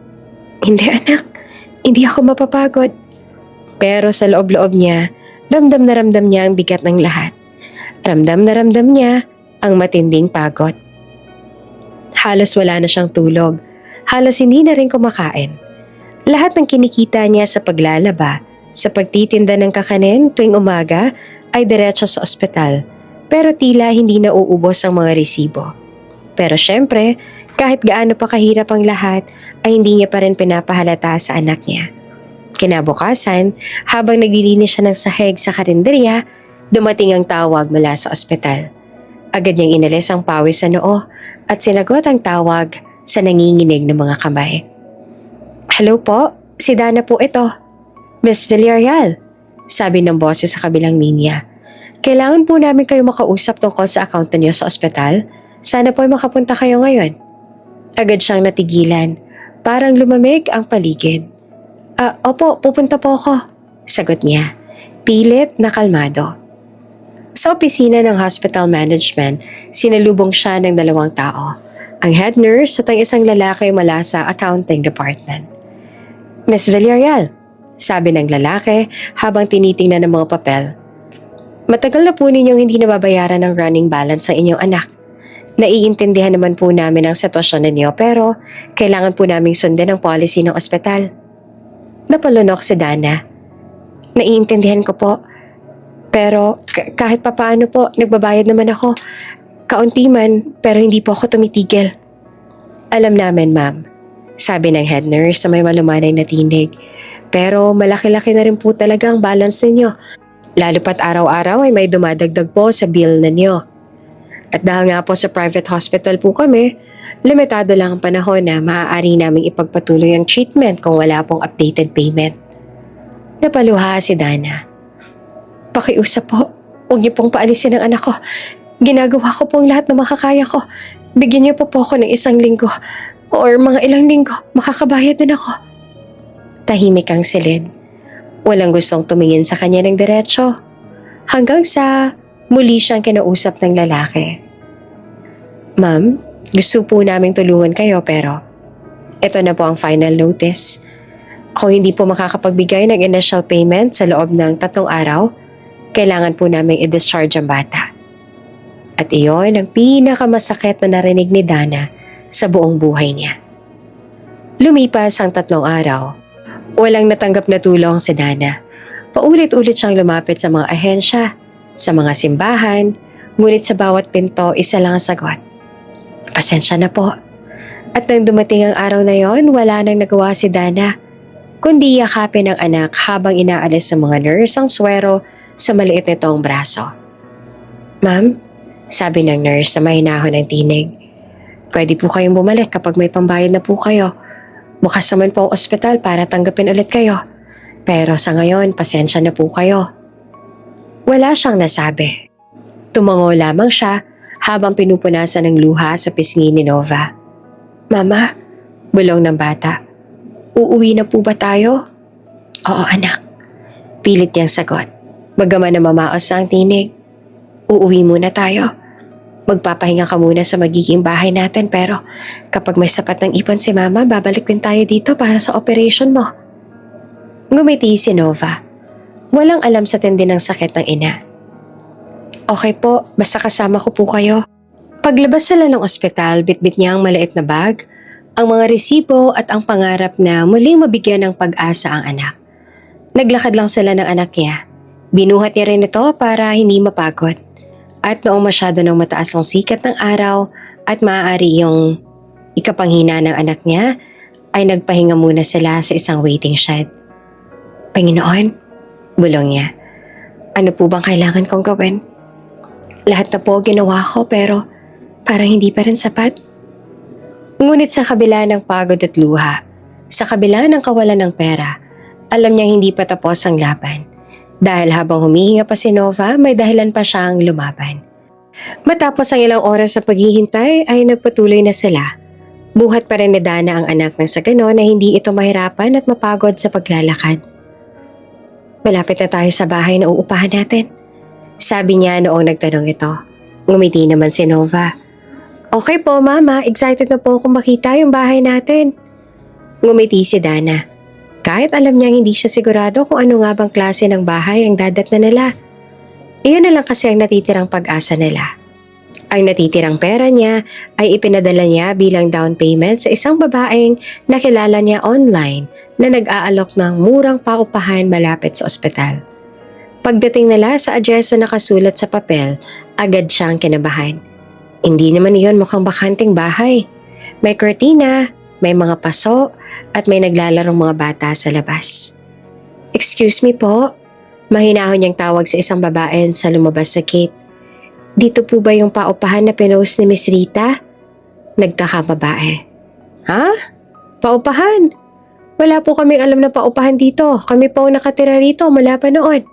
A: Hindi anak, hindi ako mapapagod. Pero sa loob-loob niya, ramdam na ramdam niya ang bigat ng lahat. Ramdam na ramdam niya ang matinding pagod. Halos wala na siyang tulog. Halos hindi na rin kumakain. Lahat ng kinikita niya sa paglalaba, sa pagtitinda ng kakanin tuwing umaga ay diretso sa ospital. Pero tila hindi na uubos ang mga resibo. Pero syempre, kahit gaano pa kahirap ang lahat, ay hindi niya pa rin pinapahalata sa anak niya. Kinabukasan, habang naglilinis siya ng sahig sa karinderya, dumating ang tawag mula sa ospital. Agad niyang inalis ang pawis sa noo at sinagot ang tawag sa nanginginig ng mga kamay. Hello po, si Dana po ito. Miss Villarreal, sabi ng boses sa kabilang linya. Kailangan po namin kayo makausap tungkol sa account niyo sa ospital. Sana po ay makapunta kayo ngayon. Agad siyang natigilan. Parang lumamig ang paligid. Opo, pupunta po ako, sagot niya. Pilit na kalmado. Sa opisina ng hospital management, sinalubong siya ng 2 tao. Ang head nurse at ang isang lalaki mula sa accounting department. Miss Villarreal, sabi ng lalaki habang tinitingnan ng mga papel. Matagal na po ninyong hindi nababayaran ng running balance ng inyong anak. Naiintindihan naman po namin ang sitwasyon ninyo pero kailangan po naming sundin ang policy ng ospital. Napalunok si Dana. Naiintindihan ko po. Pero kahit papaano po, nagbabayad naman ako. Kaunti man, pero hindi po ako tumitigil. Alam namin, ma'am. Sabi ng head nurse sa may malumanay na tinig. Pero malaki-laki na rin po talaga ang balance ninyo. Lalo pat araw-araw ay may dumadagdag po sa bill ninyo. At dahil nga po sa private hospital po kami, limitado lang ang panahon na maaari naming ipagpatuloy ang treatment kung wala pong updated payment. Napaluha si Dana. Pakiusap po, huwag niyo pong paalisin ang anak ko. Ginagawa ko pong lahat na makakaya ko. Bigyan niyo po ako ng 1 linggo or mga ilang linggo, makakabayad din ako. Tahimik ang silid. Walang gustong tumingin sa kanya ng diretsyo. Hanggang sa muli siyang kinausap ng lalaki. Ma'am, gusto po naming tulungan kayo pero ito na po ang final notice. Kung hindi po makakapagbigay ng initial payment sa loob ng 3 araw, kailangan po naming i-discharge ang bata. At iyon ang pinakamasakit na narinig ni Dana sa buong buhay niya. Lumipas ang 3 araw. Walang natanggap na tulong si Dana. Paulit-ulit siyang lumapit sa mga ahensya, sa mga simbahan, ngunit sa bawat pinto isa lang ang sagot. Pasensya na po. At nang dumating ang araw na yon, wala nang nagawa si Dana, kundi yakapin ang anak habang inaalis sa mga nurse ang swero sa maliit nitong braso. Ma'am, sabi ng nurse sa mahinahon ng tinig, pwede po kayong bumalik kapag may pambayad na po kayo. Bukas naman po ang ospital para tanggapin ulit kayo. Pero sa ngayon, pasensya na po kayo. Wala siyang nasabi. Tumango lamang siya habang pinupunasan ng luha sa pisngi ni Nova. Mama, bulong ng bata. Uuwi na po ba tayo? Oo anak. Pilit niyang sagot. Bagaman na mamaos ang tinig. Uuwi muna tayo. Magpapahinga ka muna sa magiging bahay natin pero kapag may sapat ng ipon si mama, babalik din tayo dito para sa operation mo. Ngumiti si Nova. Walang alam sa tindi ng sakit ng ina. Okay po, basta kasama ko po kayo. Paglabas sila ng ospital, bitbit niya ang maliit na bag, ang mga resibo at ang pangarap na muling mabigyan ng pag-asa ang anak. Naglakad lang sila ng anak niya. Binuhat niya rin ito para hindi mapagod. At noong masyado ng mataas ang sikat ng araw at maaari yung ikapanghina ng anak niya, ay nagpahinga muna sila sa isang waiting shed. Panginoon, bulong niya, ano po bang kailangan kong gawin? Lahat na po ginawa ko pero parang hindi pa rin sapat. Ngunit sa kabila ng pagod at luha, sa kabila ng kawalan ng pera, alam niyang hindi pa tapos ang laban. Dahil habang humihinga pa si Nova, may dahilan pa siyang lumaban. Matapos ang ilang oras sa paghihintay ay nagpatuloy na sila. Buhat pa rin ni Dana ang anak nang sa ganon na hindi ito mahirapan at mapagod sa paglalakad. Malapit na tayo sa bahay na uupahan natin. Sabi niya noong nagtanong ito. Ngumiti naman si Nova. Okay po mama, excited na po akong makita yung bahay natin. Ngumiti si Dana. Kahit alam niyang hindi siya sigurado kung ano nga bang klase ng bahay ang dadatnan nila. Iyon na lang kasi ang natitirang pag-asa nila. Ang natitirang pera niya ay ipinadala niya bilang down payment sa isang babaeng nakilala niya online na nag-aalok ng murang paupahan malapit sa ospital. Pagdating nila sa address na nakasulat sa papel, agad siyang kinabahan. Hindi naman iyon mukhang bakanting bahay. May kurtina, may mga paso at may naglalarong mga bata sa labas. Excuse me po, mahinahon niyang tawag sa isang babae sa lumabas sa gate. Dito po ba yung paupahan na pinost ni Miss Rita? Nagtaka babae. Ha? Paupahan? Wala po kaming alam na paupahan dito. Kami po nakatira rito mula pa noon.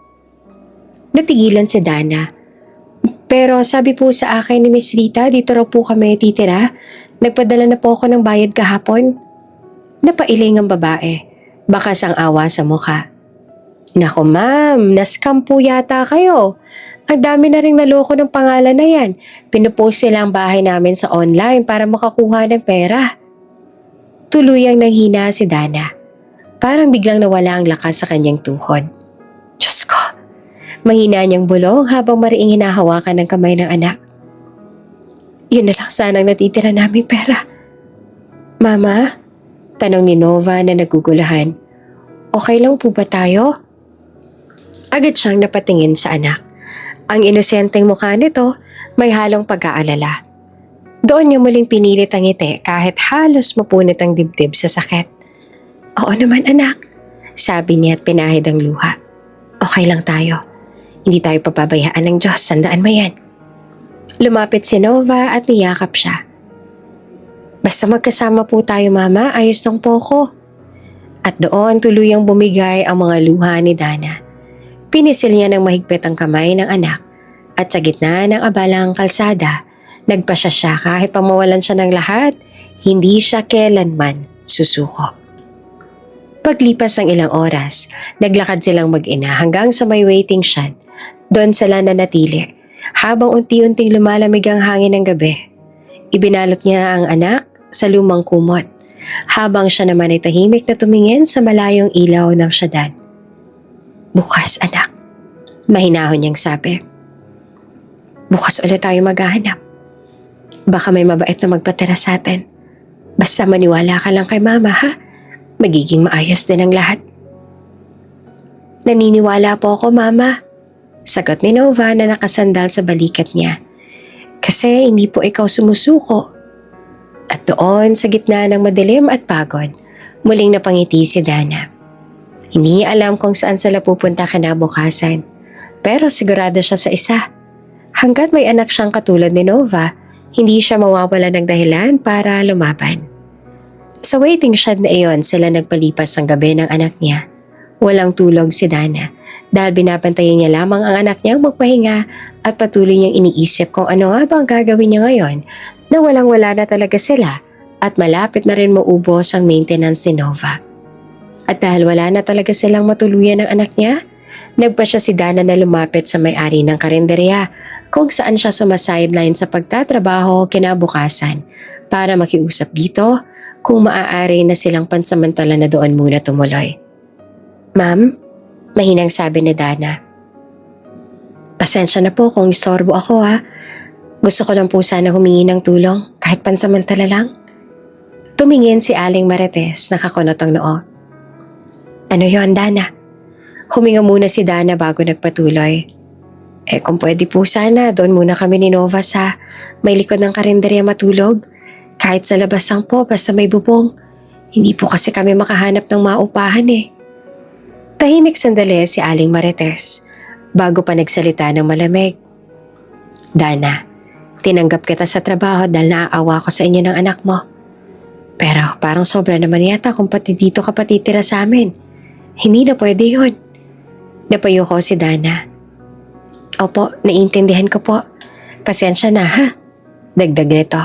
A: Natigilan si Dana. Pero sabi po sa akin ni Miss Rita, dito raw po kami titira. Nagpadala na po ako ng bayad kahapon. Napailing ang babae. Bakas ang awa sa mukha. Naku ma'am, na-scam po yata kayo. Ang dami na rin naloko ng pangalan na yan. Pinupost sila ang bahay namin sa online para makakuha ng pera. Tuluyang nanghina si Dana. Parang biglang nawala ang lakas sa kanyang tuhod. Diyos ko, Mahina niyang bulong habang mariing hinahawakan ng kamay ng anak. Yun na lang sanang natitira naming pera. Mama? Tanong ni Nova na nagugulahan. Okay lang po ba tayo? Agad siyang napatingin sa anak. Ang inosenteng mukha nito may halong pag-aalala. Doon niya muling pinilit ang ngiti kahit halos mapunit ang dibdib sa sakit. Oo naman anak, sabi niya at pinahid ang luha. Okay lang tayo. Hindi tayo papabayaan ng Diyos, tandaan mo yan. Lumapit si Nova at niyakap siya. Basta magkasama po tayo mama, ayos lang po ko. At doon tuluyang bumigay ang mga luha ni Dana. Pinisil niya ng mahigpit ang kamay ng anak at sa gitna ng abalang kalsada, nagpasya siya kahit pamawalan siya ng lahat, hindi siya kailanman susuko. Paglipas ng ilang oras, naglakad silang mag-ina hanggang sa may waiting shed. Doon sila nanatili habang unti-unting lumalamig ang hangin ng gabi. Ibinalot niya ang anak sa lumang kumot habang siya naman ay tahimik na tumingin sa malayong ilaw ng syudad. Bukas anak, mahinahon niyang sabi. Bukas ulit tayo maghahanap. Baka may mabait na magpatira sa atin. Basta maniwala ka lang kay mama ha. Magiging maayos din ang lahat. Naniniwala po ako mama. Sagot ni Nova na nakasandal sa balikat niya. Kasi hindi po ikaw sumusuko. At doon sa gitna ng madilim at pagod, muling napangiti si Dana. Hindi niya alam kung saan sila pupunta kinabukasan. Pero sigurado siya sa isa. Hanggat may anak siyang katulad ni Nova, hindi siya mawawala ng dahilan para lumaban. Sa waiting shed na iyon sila nagpalipas ang gabi ng anak niya. Walang tulog si Dana dahil binabantayan niya lamang ang anak niyang magpahinga at patuloy niyang iniisip kung ano nga ba ang gagawin niya ngayon na walang-wala na talaga sila at malapit na rin maubos ang maintenance ni Nova. At dahil wala na talaga silang matuluyan ng anak niya, nagpa siya si Dana na lumapit sa may-ari ng karinderya kung saan siya sumasideline sa pagtatrabaho kinabukasan para makiusap dito kung maaari na silang pansamantala na doon muna tumuloy. Ma'am, mahinang sabi ni Dana. Pasensya na po kung istorbo ako ha. Gusto ko lang po sana humingi ng tulong kahit pansamantala lang. Tumingin si Aling Marites, nakakunot ang noo. Ano yon Dana? Huminga muna si Dana bago nagpatuloy. Kung pwede po sana, doon muna kami ni Nova sa may likod ng karinderya matulog. Kahit sa labas lang po, basta may bubong. Hindi po kasi kami makahanap ng maupahan eh. Tahimik sandali si Aling Marites bago pa nagsalita ng malamig. Dana, tinanggap kita sa trabaho dahil naaawa ko sa inyo ng anak mo. Pero parang sobra naman yata kung pati dito ka patitira sa amin. Hindi na pwede yun. Napayo ko si Dana. Opo, naiintindihan ko po. Pasensya na ha. Dagdag nito.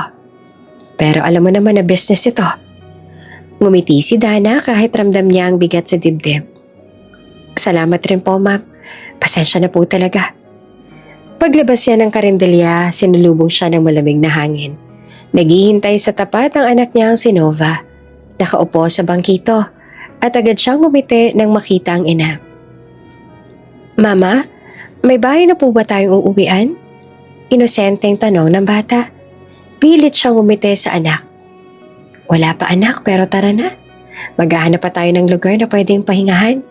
A: Pero alam mo naman na business ito. Ngumiti si Dana kahit ramdam niya ang bigat sa dibdib. Salamat rin po ma'am. Pasensya na po talaga. Paglabas niya ng karinderya, sinulubong siya ng malamig na hangin. Naghihintay sa tapat ang anak niya ang si Nova. Nakaupo sa bangkito at agad siyang ngumiti nang makita ang ina. Mama, may bahay na po ba tayong uuwian? Inosenteng tanong ng bata. Pilit siyang ngumiti sa anak. Wala pa anak pero tara na. Maghahanap pa tayo ng lugar na pwedeng pahingahan.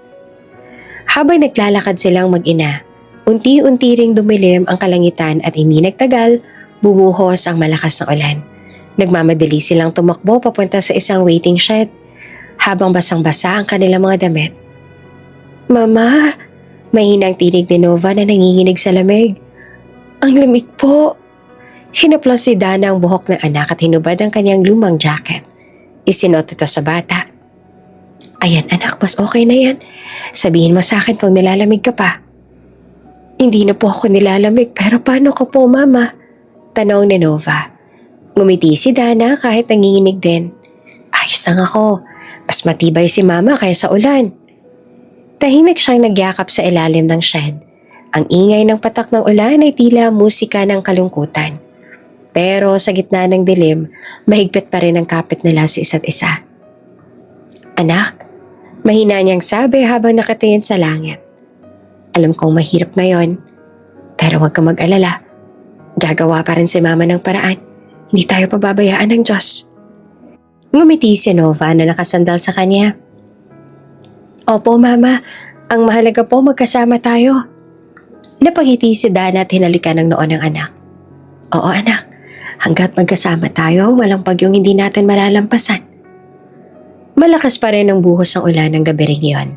A: Habang naglalakad silang mag-ina, unti-unti ring dumilim ang kalangitan at hindi nagtagal, bumuhos ang malakas na ulan. Nagmamadali silang tumakbo papunta sa isang waiting shed habang basang-basa ang kanilang mga damit. Mama, mahinang tinig ni Nova na nanginginig sa lamig. Ang lamig po. Hinaplos si Dana ang buhok ng anak at hinubad ang kanyang lumang jacket. Isinot ito sa bata. Ayan anak, mas okay na yan. Sabihin mo sa akin kung nilalamig ka pa. Hindi na po ako nilalamig pero paano ka po mama? Tanong ni Nova. Ngumiti si Dana kahit nanginginig din. Ayos lang ako. Mas matibay si mama kaya sa ulan. Tahimik siyang nagyakap sa ilalim ng shed. Ang ingay ng patak ng ulan ay tila musika ng kalungkutan. Pero sa gitna ng dilim, mahigpit pa rin ang kapit nila sa isa't isa. Anak, mahina niyang sabi habang nakatingin sa langit. Alam kong mahirap ngayon, pero huwag kang mag-alala. Gagawa pa rin si Mama ng paraan. Hindi tayo pababayaan ng Diyos. Ngumiti si Nova na nakasandal sa kanya. Opo, Mama. Ang mahalaga po magkasama tayo. Napangiti si Dana at hinalikan ng noon ng anak. Oo, anak. Hanggat magkasama tayo, walang bagyong hindi natin malalampasan. Malakas pa rin ang buhos ng ulan ng gabi ring iyon.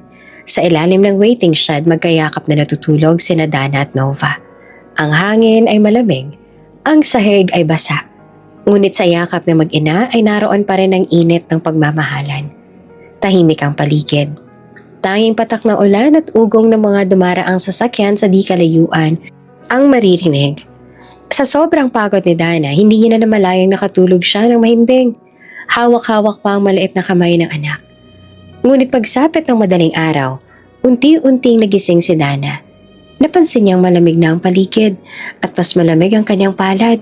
A: Sa ilalim ng waiting shed, magkayakap na natutulog sina Dana at Nova. Ang hangin ay malamig, ang sahig ay basa. Ngunit sa yakap ng mag-ina ay naroon pa rin ang init ng pagmamahalan. Tahimik ang paligid. Tanging patak ng ulan at ugong ng mga dumaraang sasakyan sa di kalayuan ang maririnig. Sa sobrang pagod ni Dana, hindi niya na namalayang nakatulog siya ng mahimbing. Hawak-hawak pa ang maliit na kamay ng anak. Ngunit pagsapit ng madaling araw, unti-unting nagising si Dana. Napansin niyang malamig na ang paligid at mas malamig ang kanyang palad.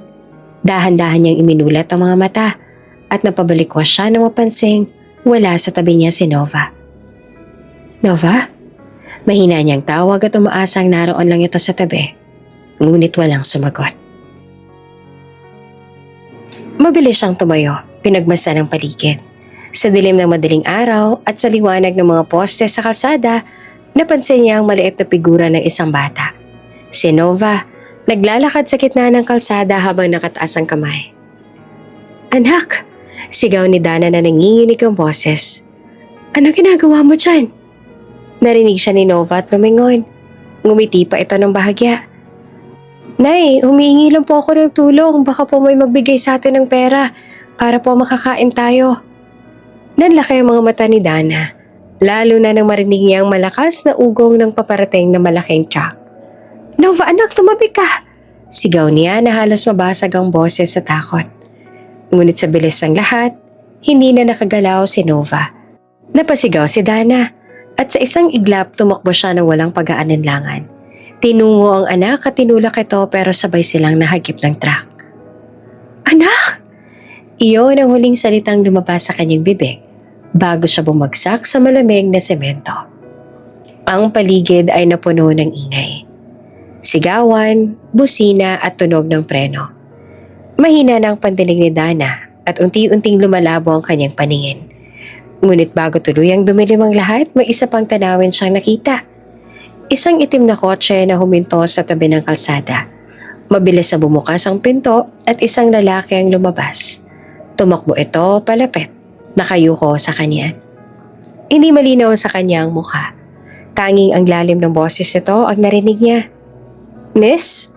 A: Dahan-dahan niyang iminulat ang mga mata at napabalikwas siya nang mapansing wala sa tabi niya si Nova. Nova? Mahina niyang tawag at umaasang naroon lang ito sa tabi. Ngunit walang sumagot. Mabilis siyang tumayo, pinagmasdan ang paligid. Sa dilim ng madaling araw at sa liwanag ng mga poste sa kalsada, napansin niya ang maliit na figura ng isang bata. Si Nova, naglalakad sa gitna ng kalsada habang nakataas ang kamay. Anak! Sigaw ni Dana na nanginginig ang boses. Ano ginagawa mo dyan? Narinig siya ni Nova at lumingon. Ngumiti pa ito ng bahagya. Nay, humihingi lang po ako ng tulong. Baka po may magbigay sa atin ng pera para po makakain tayo. Nanlaki ang mga mata ni Dana, lalo na nang marinig niya ang malakas na ugong ng paparating na malaking truck. Nova, anak, tumabi ka! Sigaw niya na halos mabasag ang boses sa takot. Ngunit sa bilis ng lahat, hindi na nakagalaw si Nova. Napasigaw si Dana. At sa isang iglap, tumakbo siya ng walang pag-aalinlangan. Tinungo ang anak at tinulak ito pero sabay silang nahagip ng truck. Anak! Iyon ang huling salitang lumabas sa kanyang bibig bago siya bumagsak sa malamig na semento. Ang paligid ay napuno ng ingay. Sigawan, busina at tunog ng preno. Mahina na ang pandinig ni Dana at unti-unting lumalabo ang kanyang paningin. Ngunit bago tuluyang dumilim ang lahat, may isa pang tanawin siyang nakita. Isang itim na kotse na huminto sa tabi ng kalsada. Mabilis na bumukas ang pinto at isang lalaki ang lumabas. Tumakbo ito palapit, nakayuko sa kanya. Hindi malinaw sa kanya ang mukha. Tanging ang lalim ng boses nito ang narinig niya. Miss?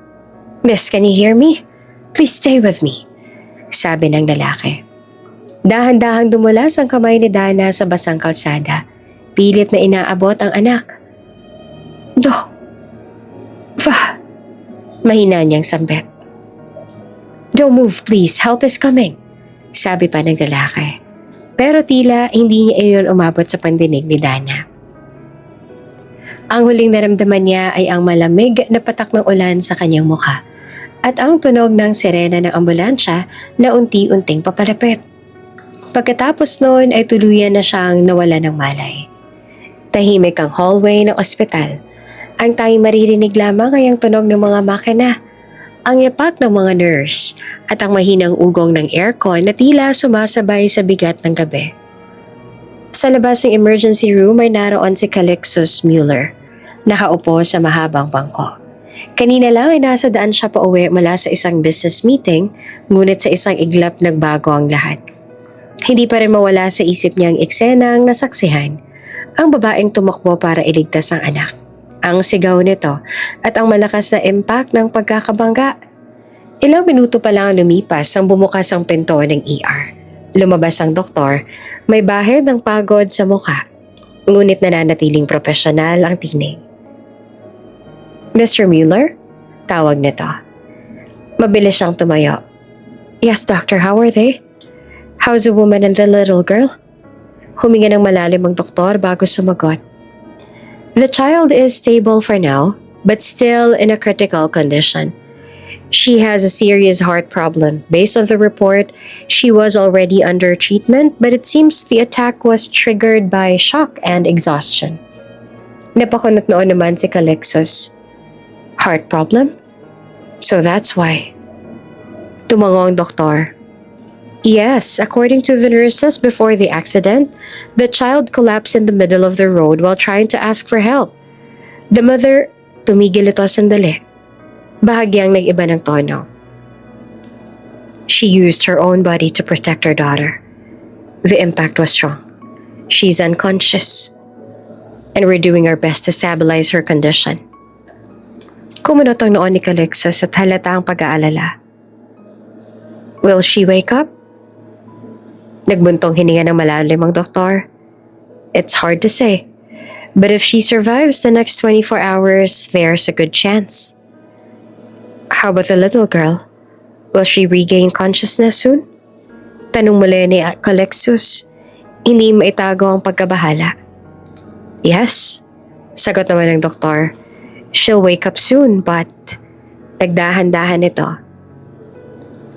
A: Miss, can you hear me? Please stay with me, sabi ng lalaki. Dahan-dahang dumulas ang kamay ni Dana sa basang kalsada. Pilit na inaabot ang anak. Mahina niyang sambit. Don't move please, help is coming, sabi pa ng lalaki. Pero tila hindi niya iyon umabot sa pandinig ni Dana. Ang huling naramdaman niya ay ang malamig na patak ng ulan sa kanyang mukha at ang tunog ng sirena ng ambulansya na unti-unting papalapit. Pagkatapos noon ay tuluyan na siyang nawala ng malay. Tahimik ang hallway ng ospital. Ang tanging maririnig lamang ay ang tunog ng mga makina, ang yapak ng mga nurse at ang mahinang ugong ng aircon na tila sumasabay sa bigat ng gabi. Sa labas ng emergency room ay naroon si Calixtus Mueller, nakaupo sa mahabang bangko. Kanina lang ay nasa daan siya pauwi mula sa isang business meeting, ngunit sa isang iglap nagbago ang lahat. Hindi pa rin mawala sa isip niya ang eksena ang nasaksihan, ang babaeng tumakbo para iligtas ang anak. Ang sigaw nito at ang malakas na impact ng pagkakabangga. Ilang minuto pa lang lumipas ang bumukas ang pinto ng ER. Lumabas ang doktor, may bahid ng pagod sa mukha, ngunit nananatiling profesional ang tinig. Mr. Mueller? Tawag nito. Mabilis siyang tumayo. Yes, doctor, how are they? How's the woman and the little girl? Huminga ng malalim ang doktor bago sumagot. The child is stable for now, but still in a critical condition. She has a serious heart problem. Based on the report, she was already under treatment, but it seems the attack was triggered by shock and exhaustion. Napakunot noon naman si Calixtus. Heart problem? So that's why. Tumango ang doktor. Yes, according to the nurses before the accident, the child collapsed in the middle of the road while trying to ask for help. The mother, tumigil ito sandali. Bahagyang nag-iba ng tono. She used her own body to protect her daughter. The impact was strong. She's unconscious. And we're doing our best to stabilize her condition. Kumunot ang noon ni Calixtus at halata ang pag-aalala. Will she wake up? Nagbuntong hininga ng malalim ang doktor. It's hard to say. But if she survives the next 24 hours, there's a good chance. How about the little girl? Will she regain consciousness soon? Tanong muli ni Calixtus, hindi maitago ang pagkabahala. Yes, sagot naman ng doktor. She'll wake up soon, but nagdahan-dahan ito.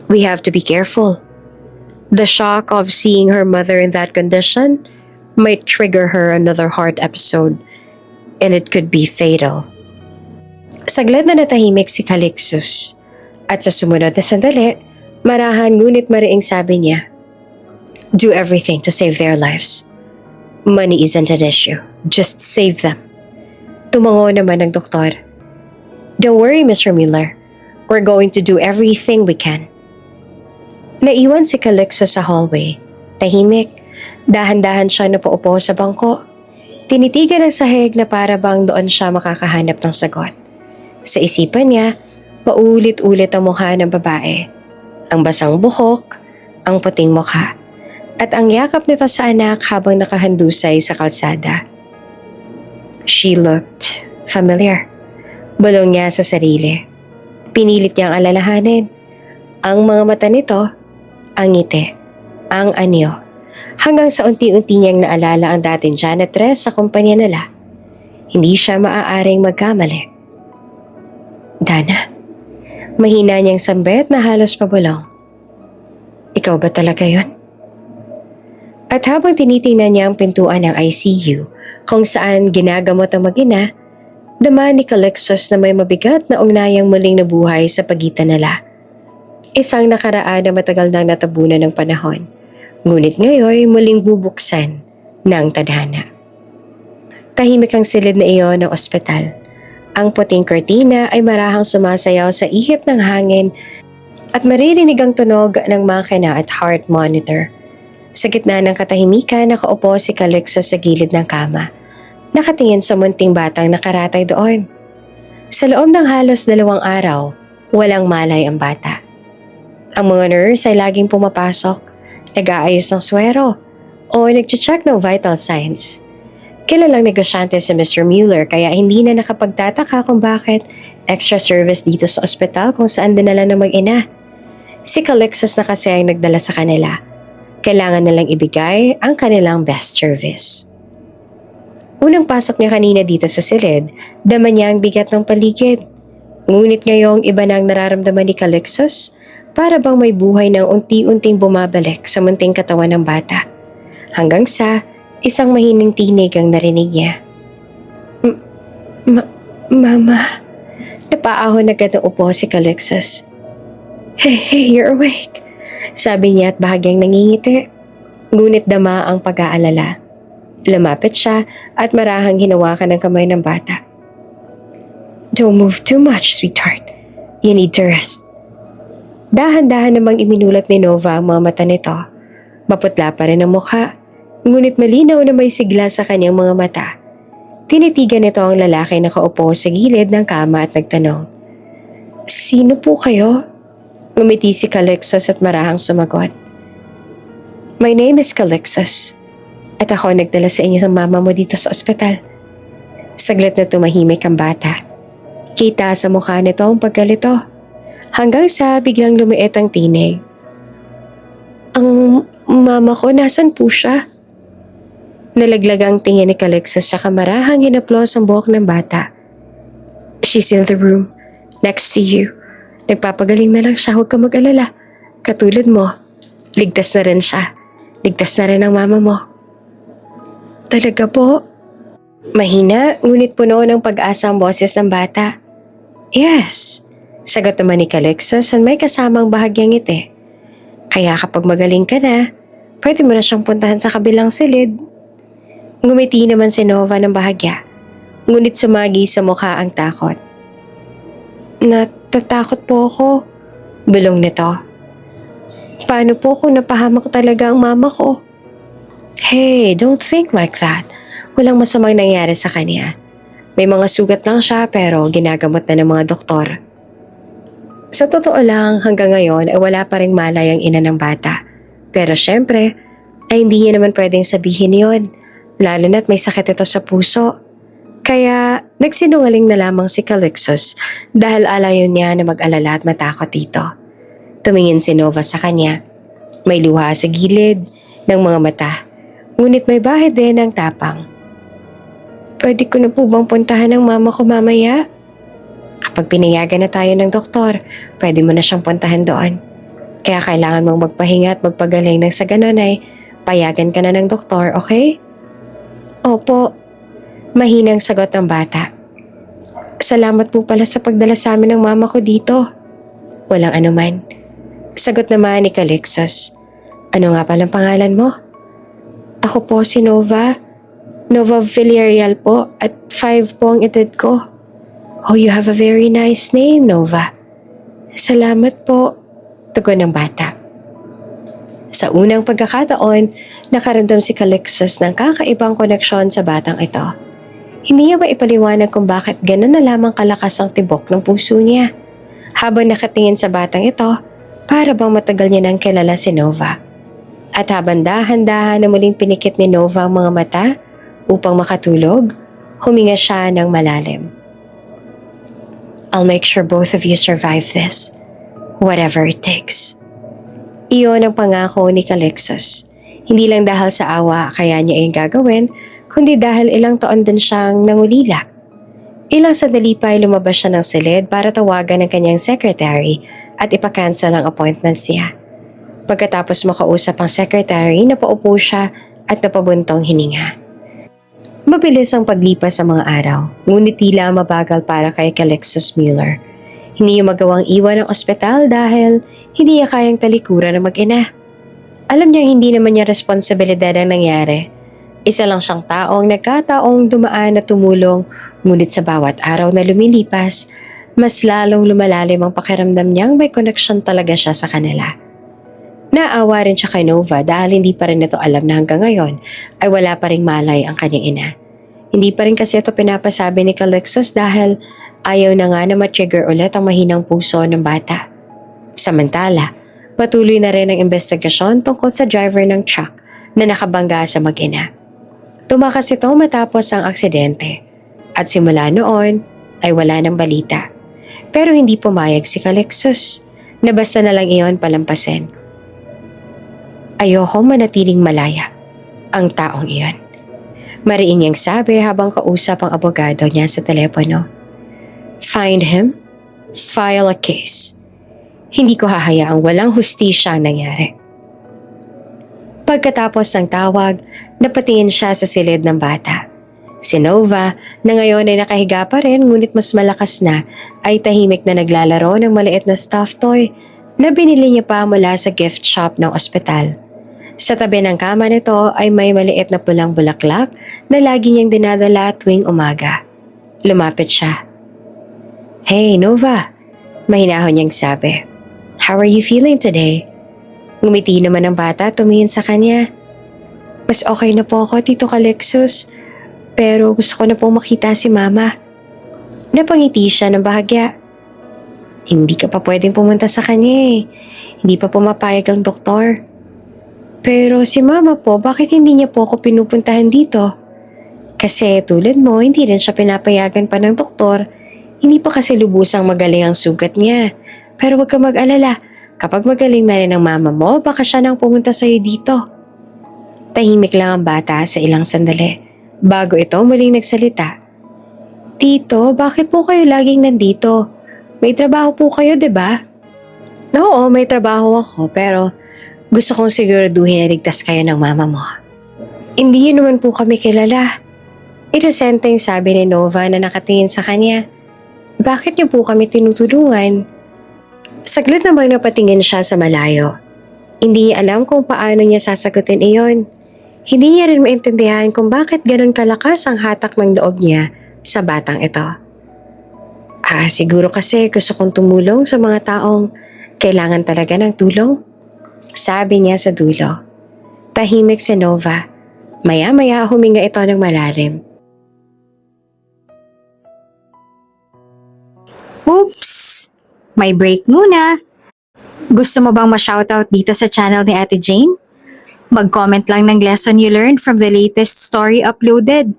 A: We have to be careful. The shock of seeing her mother in that condition might trigger her another heart episode, and it could be fatal. Saglit na natahimik si Calixtus, at sa sumunod na sandali, marahan ngunit mariing sabi niya, do everything to save their lives. Money isn't an issue. Just save them. Tumango naman ng doktor. Don't worry, Mr. Miller. We're going to do everything we can. Naiwan si Calixtus sa hallway. Tahimik. Dahan-dahan siya napaupo sa bangko. Tinitigan ang sahig na para bang doon siya makakahanap ng sagot. Sa isipan niya, paulit-ulit ang mukha ng babae. Ang basang buhok, ang puting mukha, at ang yakap nito sa anak habang nakahandusay sa kalsada. She looked familiar. Bulong niya sa sarili. Pinilit niyang alalahanin. Ang mga mata nito, ang ngiti, ang anyo. Hanggang sa unti-unti niyang naalala ang dating janitress sa kumpanya nila. Hindi siya maaaring magkamali. Dana, mahina niyang sambit na halos pabulong. Ikaw ba talaga yun? At habang tinitingnan niya ang pintuan ng ICU kung saan ginagamot ang mag-ina, dama ni Calixtus na may mabigat na ugnayang muling nabuhay sa pagitan nila. Isang nakaraan na matagal nang natabunan ng panahon, ngunit ngayon muling bubuksan ng tadhana. Tahimik ang silid na iyon ng ospital. Ang puting kurtina ay marahang sumasayaw sa ihip ng hangin at maririnig ang tunog ng makina at heart monitor. Sa gitna ng katahimikan, nakaupo si Calixtus sa gilid ng kama. Nakatingin sa munting batang nakaratay doon. Sa loob ng halos 2 araw, walang malay ang bata. Ang mga nurse ay laging pumapasok, nag-aayos ng swero, o nag-check ng vital signs. Kilalang negosyante si Mr. Mueller kaya hindi na nakapagtataka kung bakit extra service dito sa ospital kung saan dinala ng mag-ina. Si Calixtus na kasi ang nagdala sa kanila. Kailangan nilang ibigay ang kanilang best service. Unang pasok niya kanina dito sa silid, dama niya ang bigat ng paligid. Ngunit ngayong iba na ang nararamdaman ni Calixtus, para bang may buhay na unti-unting bumabalik sa munting katawan ng bata. Hanggang sa isang mahining tinig ang narinig niya. Mama. Napaahon agad ng upo si Calixtus. Hey, you're awake. Sabi niya at bahagyang nangingiti. Ngunit dama ang pag-aalala. Lumapit siya at marahang hinawakan ng kamay ng bata. Don't move too much, sweetheart. You need to rest. Dahan-dahan namang iminulat ni Nova ang mga mata nito. Maputla pa rin ang mukha, ngunit malinaw na may sigla sa kanyang mga mata. Tinitigan nito ang lalaki na nakaupo sa gilid ng kama at nagtanong, Sino po kayo? Ngumiti si Calixtus at marahang sumagot. My name is Calixtus, at ako nagdala sa inyo ng mama mo dito sa ospital. Saglit na tumahimik ang bata. Kita sa mukha nito ang pagkalito. Hanggang sa biglang lumiit ang tinig. Ang mama ko, nasan po siya? Nalaglag ang tingin ni Calixtus sa kamarahang hinaplos ang buhok ng bata. She's in the room, next to you. Nagpapagaling na lang siya, huwag ka mag-alala. Katulad mo, ligtas na rin siya. Ligtas na rin ang mama mo. Talaga po? Mahina, ngunit puno ng pag-asa ang boses ng bata. Yes, sagot naman ni Calixtus at may kasamang bahagyang ngiti. Kaya kapag magaling ka na, pwede mo na siyang puntahan sa kabilang silid. Ngumiti naman si Nova ng bahagya, ngunit sumagi sa mukha ang takot. Natatakot po ako, bulong nito. Paano po kung napahamak talaga ang mama ko? Hey, don't think like that. Walang masamang nangyari sa kanya. May mga sugat lang siya pero ginagamot na ng mga doktor. Sa totoo lang, hanggang ngayon ay wala pa ring malay ang ina ng bata. Pero syempre, ay hindi niya naman pwedeng sabihin yon, lalo na't may sakit ito sa puso. Kaya nagsinungaling na lamang si Calixtus dahil alayon niya na mag-alala at matakot dito. Tumingin si Nova sa kanya. May luha sa gilid ng mga mata, ngunit may bahid din ng tapang. Pwede ko na po bang puntahan ng mama ko mamaya? Kapag pinayagan na tayo ng doktor, pwede mo na siyang puntahan doon. Kaya kailangan mong magpahinga at magpagaling nang sa ganun ay payagan ka na ng doktor, okay? Opo, mahinang sagot ng bata. Salamat po pala sa pagdala sa amin ng mama ko dito. Walang anuman. Sagot naman ni Calixtus. Ano nga palang pangalan mo? Ako po si Nova. Nova Villarreal po at 5 po ang edad ko. Oh, you have a very nice name, Nova. Salamat po, tugon ng bata. Sa unang pagkakataon, nakaramdam si Calixtus ng kakaibang koneksyon sa batang ito. Hindi niya maipaliwanag kung bakit gano'n na lamang kalakas ang tibok ng puso niya. Habang nakatingin sa batang ito, para bang matagal niya nang kilala si Nova. At habang dahan-dahan na muling pinikit ni Nova ang mga mata upang makatulog, huminga siya ng malalim. I'll make sure both of you survive this, whatever it takes. Iyon ang pangako ni Calixtus. Hindi lang dahil sa awa kaya niya yung gagawin, kundi dahil ilang taon din siyang nangulila. Ilang sandali pa ay lumabas siya ng silid para tawagan ang kanyang secretary at ipakancel ang appointments niya. Pagkatapos makausap ang secretary, napaupo siya at napabuntong hininga. Mabilis ang paglipas sa mga araw, ngunit tila mabagal para kay Calixtus Mueller. Hindi niya magawang iwan ang ospital dahil hindi niya kayang talikuran ng mag-ina. Alam niya hindi naman niya responsibilidad ang nangyari. Isa lang siyang taong nagkataong dumaan na tumulong, ngunit sa bawat araw na lumilipas, mas lalong lumalalim ang pakiramdam niyang may connection talaga siya sa kanila. Naawa rin siya kay Nova dahil hindi pa rin ito alam na hanggang ngayon ay wala pa ring malay ang kanyang ina. Hindi pa rin kasi ito pinapasabi ni Calixtus dahil ayaw na nga na ma-trigger ulit ang mahinang puso ng bata. Samantala, patuloy na rin ang investigasyon tungkol sa driver ng truck na nakabangga sa mag-ina. Tumakas ito matapos ang aksidente at simula noon ay wala ng balita. Pero hindi pumayag si Calixtus na basta na lang iyon palampasin. Ayoko manatiling malaya ang taong iyon. Mariin niyang sabi habang kausap ang abogado niya sa telepono. Find him, file a case. Hindi ko hahayaang walang hustisya ang nangyari. Pagkatapos ng tawag, napatingin siya sa silid ng bata. Si Nova, na ngayon ay nakahiga pa rin ngunit mas malakas na, ay tahimik na naglalaro ng maliit na stuffed toy na binili niya pa mula sa gift shop ng ospital. Sa tabi ng kama nito ay may maliit na pulang bulaklak na lagi niyang dinadala tuwing umaga. Lumapit siya. Hey Nova, mahinahon niyang sabi. How are you feeling today? Ngumiti naman ang bata tumingin sa kanya. Mas okay na po ako, Tito Calixtus. Pero gusto ko na pong makita si Mama. Napangiti siya ng bahagya. Hindi ka pa pwedeng pumunta sa kanya eh. Hindi pa pumapayag ang doktor. Pero si Mama po, bakit hindi niya po ako pinupuntahan dito? Kasi tulad mo, hindi rin siya pinapayagan pa ng doktor. Hindi pa kasi lubusang magaling ang sugat niya. Pero huwag ka mag-alala. Kapag magaling na rin ang mama mo, baka siya nang pumunta sa'yo dito. Tahimik lang ang bata sa ilang sandali. Bago ito muling nagsalita. Tito, bakit po kayo laging nandito? May trabaho po kayo, 'di ba? Oo, may trabaho ako pero gusto kong siguraduhin na ligtas kayo ng mama mo. Hindi niyo naman po kami kilala. Inosenteng sabi ni Nova na nakatingin sa kanya. Bakit niyo po kami tinutulungan? Saglit namang napatingin siya sa malayo. Hindi niya alam kung paano niya sasagutin iyon. Hindi niya rin maintindihan kung bakit ganun kalakas ang hatak ng loob niya sa batang ito. Siguro kasi gusto kong tumulong sa mga taong kailangan talaga ng tulong. Sabi niya sa dulo. Tahimik si Nova. Maya-maya huminga ito ng malalim.
B: Oops! May break muna. Gusto mo bang ma-shoutout dito sa channel ni Ate Jane? Mag-comment lang ng lesson you learned from the latest story uploaded.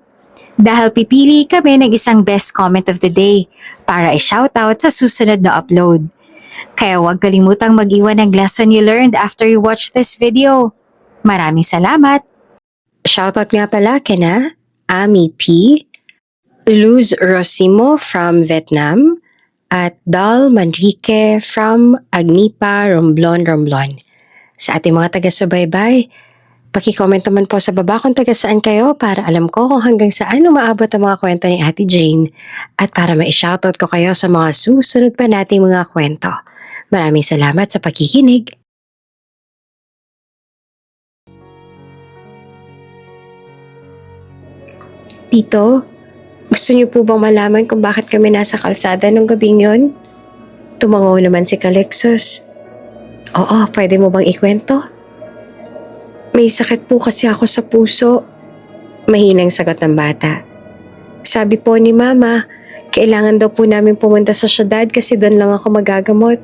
B: Dahil pipili kami ng isang best comment of the day para i-shoutout sa susunod na upload. Kaya huwag kalimutang mag-iwan ng lesson you learned after you watch this video. Maraming salamat!
A: Shoutout nga pala kina Ami P, Luz Rosimo from Vietnam, at Dal Manrique from Agnipa, Romblon. Sa ating mga taga-subaybay, paki-comment naman po sa baba kung taga saan kayo para alam ko kung hanggang saan umaabot ang mga kwento ni Ate Jane at para ma-shoutout ko kayo sa mga susunod pa nating mga kwento. Maraming salamat sa pakikinig. Tito, gusto niyo po bang malaman kung bakit kami nasa kalsada nung gabing yon? Tumango naman si Calexus. Oo, pwede mo bang ikwento? May sakit po kasi ako sa puso. Mahinang sagot ng bata. Sabi po ni Mama, kailangan daw po namin pumunta sa syudad kasi doon lang ako magagamot.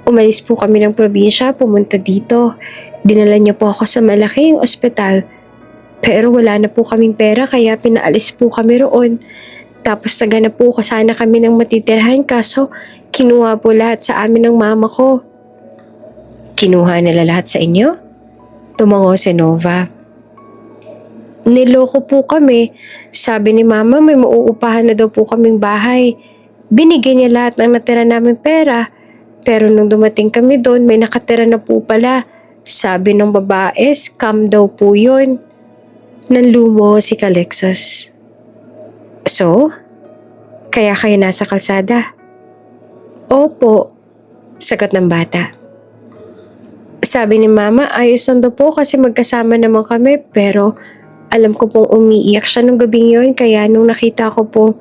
A: Umalis po kami ng probinsya, pumunta dito. Dinala niyo po ako sa malaking ospital. Pero wala na po kaming pera kaya pinaalis po kami roon. Tapos naganap po sana kami ng matitirhan kaso kinuha po lahat sa amin ng mama ko. Kinuha nila lahat sa inyo? Tumango si Nova. Niloko po kami. Sabi ni Mama may mauupahan na daw po kaming bahay. Binigyan niya lahat ng natira naming pera. Pero nung dumating kami doon may nakatira na po pala. Sabi ng babae, scam daw po yun. Nanlumo si Calexus. So? Kaya kayo nasa kalsada? Opo, sagot ng bata. Sabi ni Mama, ayos lang daw po kasi magkasama naman kami pero alam ko pong umiiyak siya nung gabing yun kaya nung nakita ko po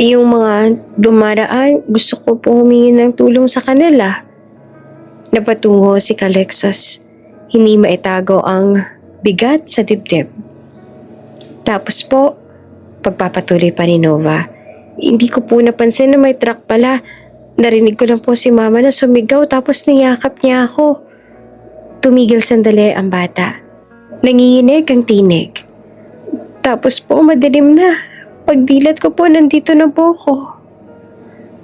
A: yung mga dumaraan, gusto ko pong humingi ng tulong sa kanila. Napatungo si Calexus. Hindi maitago ang bigat sa dibdib. Tapos po, pagpapatuloy pa ni Nova, hindi ko po napansin na may truck pala. Narinig ko lang po si Mama na sumigaw tapos niyakap niya ako. Tumigil sandali ang bata. Nanginginig ang tinig. Tapos po madilim na. Pagdilat ko po nandito na po ako.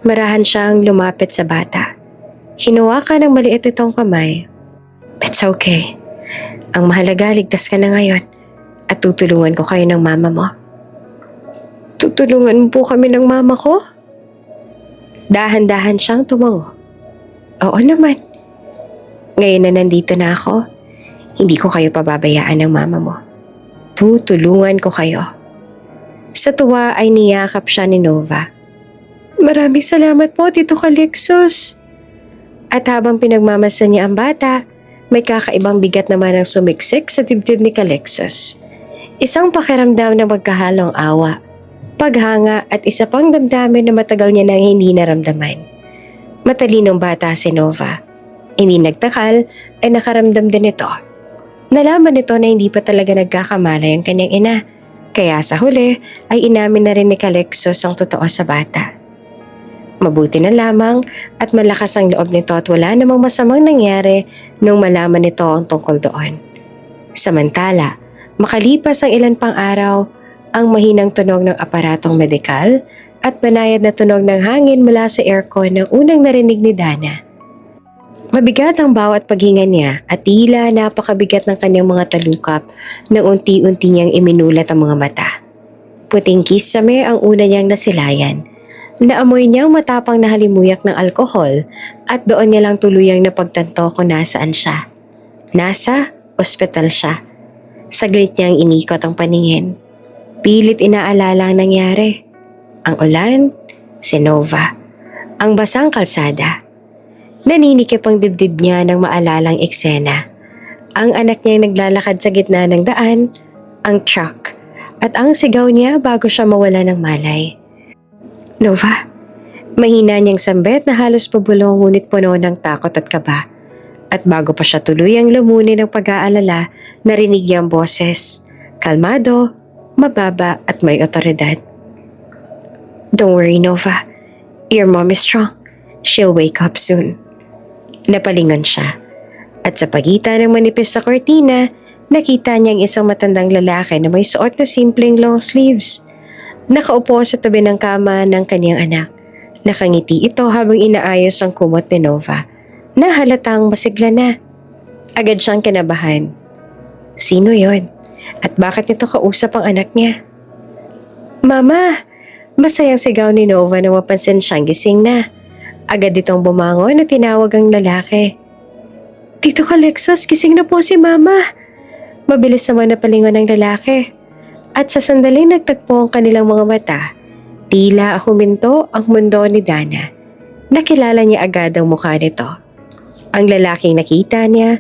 A: Marahan siyang lumapit sa bata. Hinawakan ng maliit itong kamay. It's okay. Ang mahalaga ligtas ka na ngayon. At tutulungan ko kayo ng mama mo. Tutulungan po kami ng mama ko? Dahan-dahan siyang tumango. Oo naman. Ngayon na nandito na ako, hindi ko kayo pababayaan ng mama mo. Tutulungan ko kayo. Sa tuwa ay niyakap siya ni Nova. Maraming salamat po, Tito Calexus. At habang pinagmamasan niya ang bata, may kakaibang bigat naman ang sumiksik sa dibdib ni Calexus. Isang pakiramdam na magkahalong awa, paghanga at isa pang damdamin na matagal niya nang hindi naramdaman. Matalinong bata si Nova. Hindi nagtakal ay nakaramdam din ito. Nalaman nito na hindi pa talaga nagkakamali ang kanyang ina, kaya sa huli ay inamin na rin ni Calexus ang totoo sa bata. Mabuti na lamang at malakas ang loob nito at wala namang masamang nangyari nung malaman nito ang tungkol doon. Samantala, makalipas ang ilan pang araw, ang mahinang tunog ng aparatong medikal at banayad na tunog ng hangin mula sa aircon ang unang narinig ni Dana. Mabigat ang bawat paghinga niya at tila napakabigat ng kanyang mga talukap nang unti-unti niyang iminulat ang mga mata. Puting kisame ang una niyang nasilayan. Naamoy niyang matapang na halimuyak ng alkohol at doon niya lang tuluyang napagtanto kung nasaan siya. Nasa ospital siya. Saglit niyang inikot ang paningin. Pilit inaalala ang nangyari. Ang ulan, si Nova. Ang basang kalsada. Naninikip ang dibdib niya ng maalalang eksena. Ang anak niya naglalakad sa gitna ng daan, ang truck, at ang sigaw niya bago siya mawala ng malay. Nova, mahina niyang sambit na halos pabulong ngunit puno ng takot at kaba. At bago pa siya tuluyang lumunin ng pag-aalala, narinig niya ang boses. Kalmado, mababa at may otoridad. Don't worry, Nova. Your mom is strong. She'll wake up soon. Napalingon siya. At sa pagitan ng manipis na kortina, nakita niya ang isang matandang lalaki na may suot na simpleng long sleeves. Nakaupo sa tabi ng kama ng kanyang anak. Nakangiti ito habang inaayos ang kumot ni Nova, na halatang masigla na. Agad siyang kinabahan. Sino yon? At bakit nito kausap ang anak niya? Mama! Masayang sigaw ni Nova na mapansin siyang gising na. Agad itong bumangon at tinawag ang lalaki. Tito Calixos, gising na po si Mama. Mabilis naman napalingon ng lalaki. At sa sandaling nagtagpo ang kanilang mga mata, tila huminto ang mundo ni Dana. Nakilala niya agad ang mukha nito. Ang lalaking nakita niya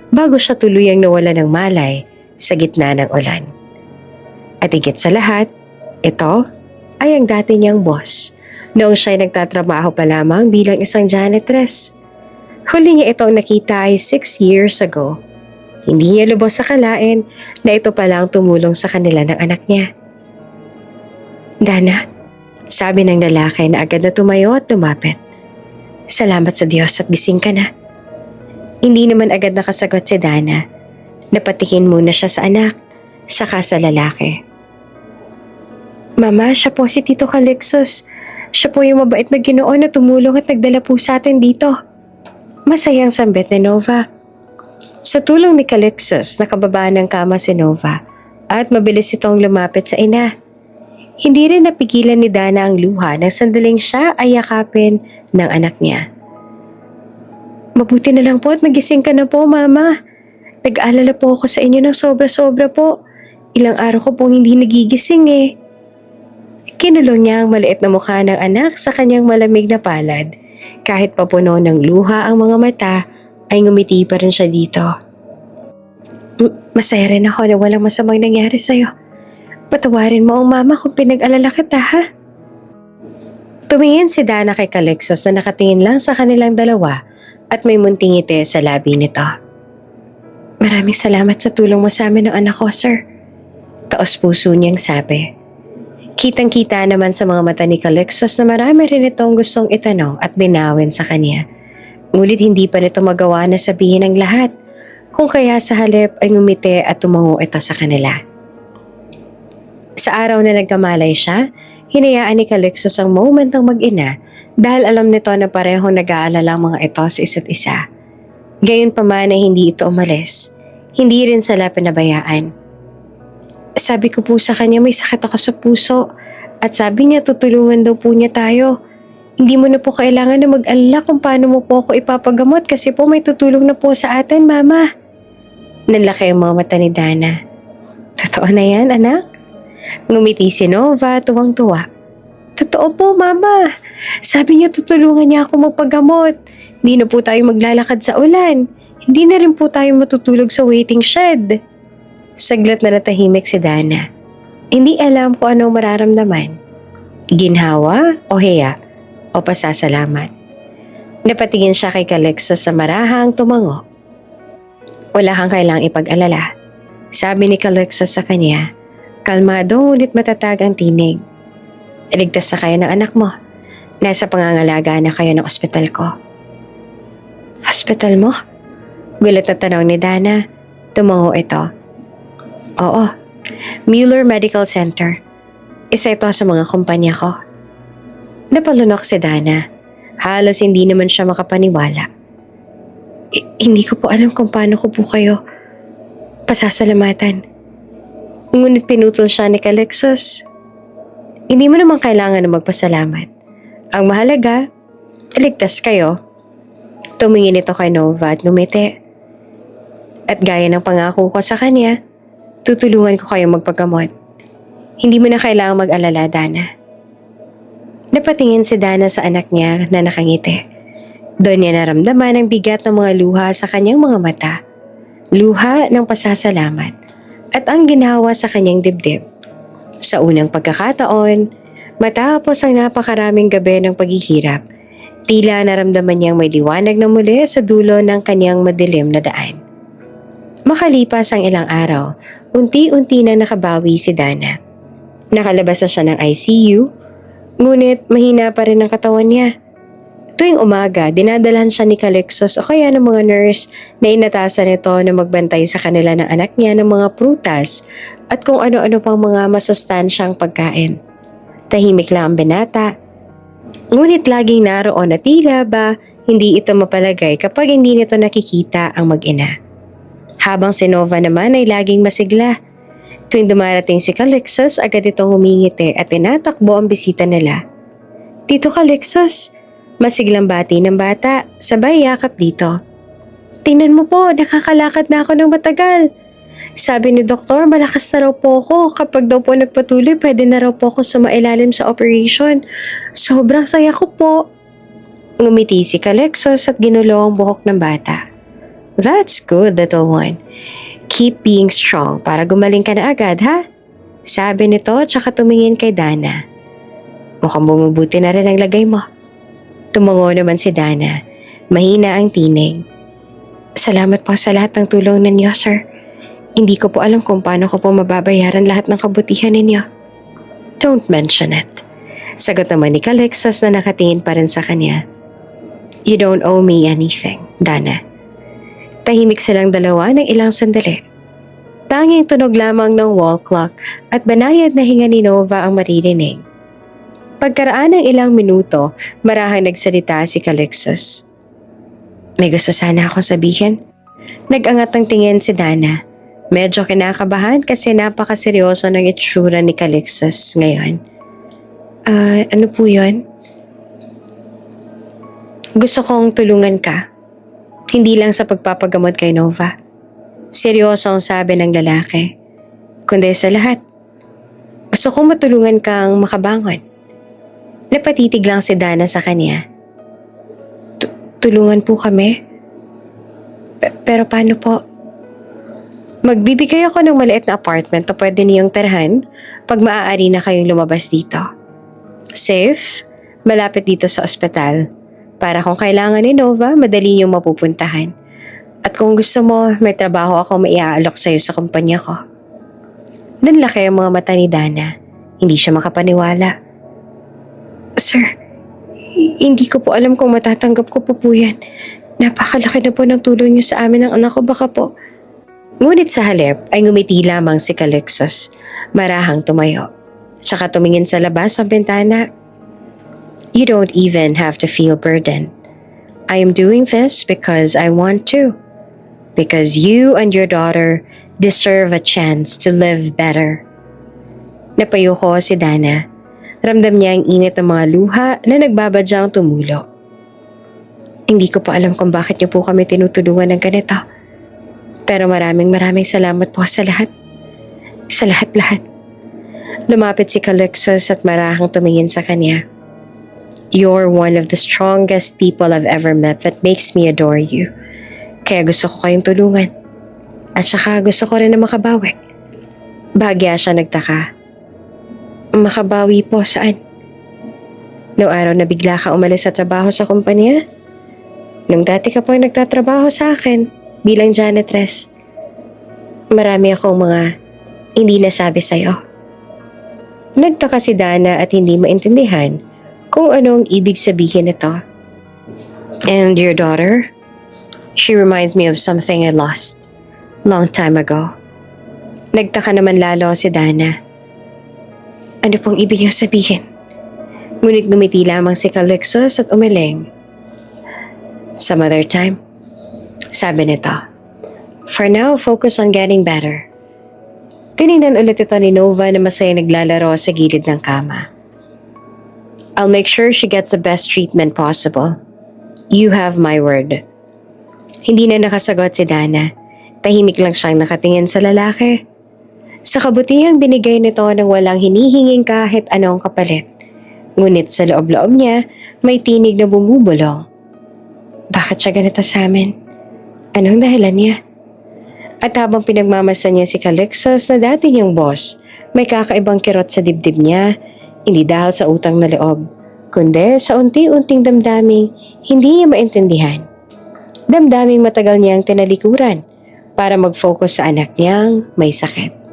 A: bago siya tuluyang nawala ng malay sa gitna ng ulan. At higit sa lahat, ito ay ang dati niyang boss noong siya'y nagtatrabaho pa lamang bilang isang janitress. Huli niya itong nakita ay 6 years ago. Hindi niya lubos sa kalain na ito pala ang tumulong sa kanila ng anak niya. Dana, sabi ng lalaki na agad na tumayo at lumapit. Salamat sa Diyos at gising ka na. Hindi naman agad nakasagot si Dana. Napatikin muna siya sa anak, saka sa lalaki. Mama, siya po si Tito Calixos. Siya po yung mabait na Ginoo na tumulong at nagdala po sa atin dito. Masayang sambit ni Nova. Sa tulong ni Calixos, nakababa ng kama si Nova at mabilis itong lumapit sa ina. Hindi rin napigilan ni Dana ang luha nang sandaling siya ay yakapin ng anak niya. Mabuti na lang po at nagising ka na po, Mama. Nag-aalala po ako sa inyo ng sobra-sobra po. Ilang araw ko pong hindi nagigising eh. Kinulong niya ang maliit na mukha ng anak sa kanyang malamig na palad. Kahit papuno ng luha ang mga mata, ay ngumiti pa rin siya dito. Masaya rin ako na walang masamang nangyari sa'yo. Patawarin mo ang mama kung pinag-alala kita, ha? Tumingin si Dana kay Calixos na nakatingin lang sa kanilang dalawa at may munting ngiti sa labi nito. Maraming salamat sa tulong mo sa amin ng anak ko, sir. Taos puso niyang sabi. Kitang-kita naman sa mga mata ni Calixos na marami rin itong gustong itanong at linawin sa kanya. Ngunit hindi pa nito magawa na sabihin ang lahat, kung kaya sa halip ay ngumiti at tumango ito sa kanila. Sa araw na nagkamalay siya, hinayaan ni Calixos ang moment ng mag-ina dahil alam nito na parehong nag-aalala ang mga ito sa isa't isa. Gayunpaman ay hindi ito umalis, hindi rin sila pinabayaan. Sabi ko po sa kanya may sakit ako sa puso at sabi niya tutulungan daw po niya tayo. Hindi mo na po kailangan na mag-alala kung paano mo po ako ipapagamot kasi po may tutulong na po sa atin, Mama. Nalaki ang mga mata ni Dana. Totoo na yan, anak? Ngumiti si Nova, tuwang-tuwa. Totoo po, Mama. Sabi niya tutulungan niya ako magpagamot. Hindi na po tayo maglalakad sa ulan. Hindi na rin po tayo matutulog sa waiting shed. Saglit na natahimik si Dana. Hindi alam kung anong mararamdaman. Ginhawa o hiya o pasasalamat. Napatingin siya kay Calixos sa marahang tumango. Wala kang kailangang ipag-alala. Sabi ni Calixos sa kanya, kalmado ngunit matatag ang tinig. Iligtas na kayo ng anak mo. Nasa pangangalaga na kayo ng ospital ko. Hospital mo? Gulat na tanong ni Dana. Tumango ito. Oo, Mueller Medical Center. Isa ito sa mga kumpanya ko. Napalunok si Dana. Halos hindi naman siya makapaniwala. Hindi ko po alam kung paano ko po kayo pasasalamatan. Ngunit pinutol siya ni Calixos. Hindi mo naman kailangan na magpasalamat. Ang mahalaga, iligtas kayo. Tumingin ito kay Nova at ngumiti. At gaya ng pangako ko sa kanya, tutulungan ko kayo magpagamot. Hindi mo na kailangang mag-alala, Dana. Napatingin si Dana sa anak niya na nakangiti. Doon niya naramdaman ang bigat ng mga luha sa kanyang mga mata. Luha ng pasasalamat at ang ginawa sa kanyang dibdib. Sa unang pagkakataon, matapos ang napakaraming gabi ng paghihirap, tila naramdaman niyang may liwanag na muli sa dulo ng kanyang madilim na daan. Makalipas ang ilang araw, unti-unti na nakabawi si Dana. Nakalabas na siya ng ICU, ngunit mahina pa rin ang katawan niya. Tuwing umaga, dinadalhan siya ni Calixtus o kaya ng mga nurse na inatasan nito na magbantay sa kanila ng anak niya ng mga prutas at kung ano-ano pang mga masustansyang pagkain. Tahimik lang ang binata, ngunit laging naroon na tila ba hindi ito mapalagay kapag hindi nito nakikita ang mag-ina. Habang si Nova naman ay laging masigla. Tuwing dumarating si Calixtus, agad itong humingiti at tinatakbo ang bisita nila. Tito Calixtus, masiglang bati ng bata, sabay yakap dito. Tingnan mo po, nakakalakad na ako ng matagal. Sabi ni doktor, malakas na raw po ako. Kapag daw po nagpatuloy, pwede na raw po ako sumailalim sa operation. Sobrang saya ko po. Ngumiti si Calixtus at ginulo ang buhok ng bata. That's good, little one. Keep being strong para gumaling ka na agad, ha? Sabi nito tsaka tumingin kay Dana. Mukhang bumubuti na rin ang lagay mo. Tumango naman si Dana. Mahina ang tinig. Salamat po sa lahat ng tulong ninyo, sir. Hindi ko po alam kung paano ko po mababayaran lahat ng kabutihan ninyo. Don't mention it. Sagot naman ni Calixtus na nakatingin pa rin sa kanya. You don't owe me anything, Dana. Tahimik silang dalawa ng ilang sandali. Tanging tunog lamang ng wall clock at banayad na hinga ni Nova ang maririnig. Pagkaraan ng ilang minuto, marahang nagsalita si Calixtus. May gusto sana akong sabihin. Nag-angat ng tingin si Dana. Medyo kinakabahan kasi napakaseryoso ng itsura ni Calixtus ngayon. Ano po yun? Gusto kong tulungan ka. Hindi lang sa pagpapagamot kay Nova. Seryoso ang sabi ng lalaki. Kundi sa lahat. Gusto kong matulungan kang makabangon. Napatitig lang si Dana sa kanya. Tulungan po kami? Pero paano po? Magbibigay ako ng maliit na apartment na pwede niyong tirhan pag maaari na kayong lumabas dito. Safe, malapit dito sa ospital. Para kung kailangan ni Nova, madali niyong mapupuntahan. At kung gusto mo, may trabaho ako maiaalok sa'yo sa kumpanya ko. Nanlaki ang mga mata ni Dana. Hindi siya makapaniwala. Sir, hindi ko po alam kung matatanggap ko po yan. Napakalaki na po ng tulong niyo sa amin ng anak ko, baka po. Ngunit sa halip ay ngumiti lamang si Calixtus. Marahang tumayo. Tsaka tumingin sa labas ng bintana. You don't even have to feel burdened. I am doing this because I want to. Because you and your daughter deserve a chance to live better. Napayuko si Dana. Ramdam niya ang init ng mga luha na nagbabadyang tumulo. Hindi ko pa alam kung bakit niyo po kami tinutulungan ng ganito. Pero maraming salamat po sa lahat. Sa lahat-lahat. Lumapit si Calixtus at marahang tumingin sa kanya. You're one of the strongest people I've ever met that makes me adore you. Kaya gusto ko kayong tulungan. At saka gusto ko rin na makabawi. Bahagya siya nagtaka. Makabawi po saan? Noong araw na bigla ka umalis sa trabaho sa kumpanya? Nung dati ka po nagtatrabaho sa akin bilang janitress. Marami akong mga hindi nasabi sa'yo. Nagtaka si Dana at hindi maintindihan kung anong ibig sabihin nito. And your daughter? She reminds me of something I lost long time ago. Nagtaka naman lalo si Dana. Ano pong ibig niyong sabihin? Ngunit gumiti lamang si Calixtus at umiling. Some other time, sabi nito. For now, focus on getting better. Tinignan ulit ito ni Nova na masaya naglalaro sa gilid ng kama. I'll make sure she gets the best treatment possible. You have my word. Hindi na nakasagot si Dana. Tahimik lang siyang nakatingin sa lalaki. Sa kabutihang binigay nito nang walang hinihinging kahit anong kapalit. Ngunit sa loob-loob niya, may tinig na bumubulong. Bakit siya ganito sa amin? Anong dahilan niya? At habang pinagmamasan niya si Calixtus na dati niyang boss, may kakaibang kirot sa dibdib niya, hindi dahil sa utang na loob, kundi sa unti-unting damdaming hindi niya maintindihan. Damdaming matagal niyang tinalikuran para mag-focus sa anak niyang may sakit.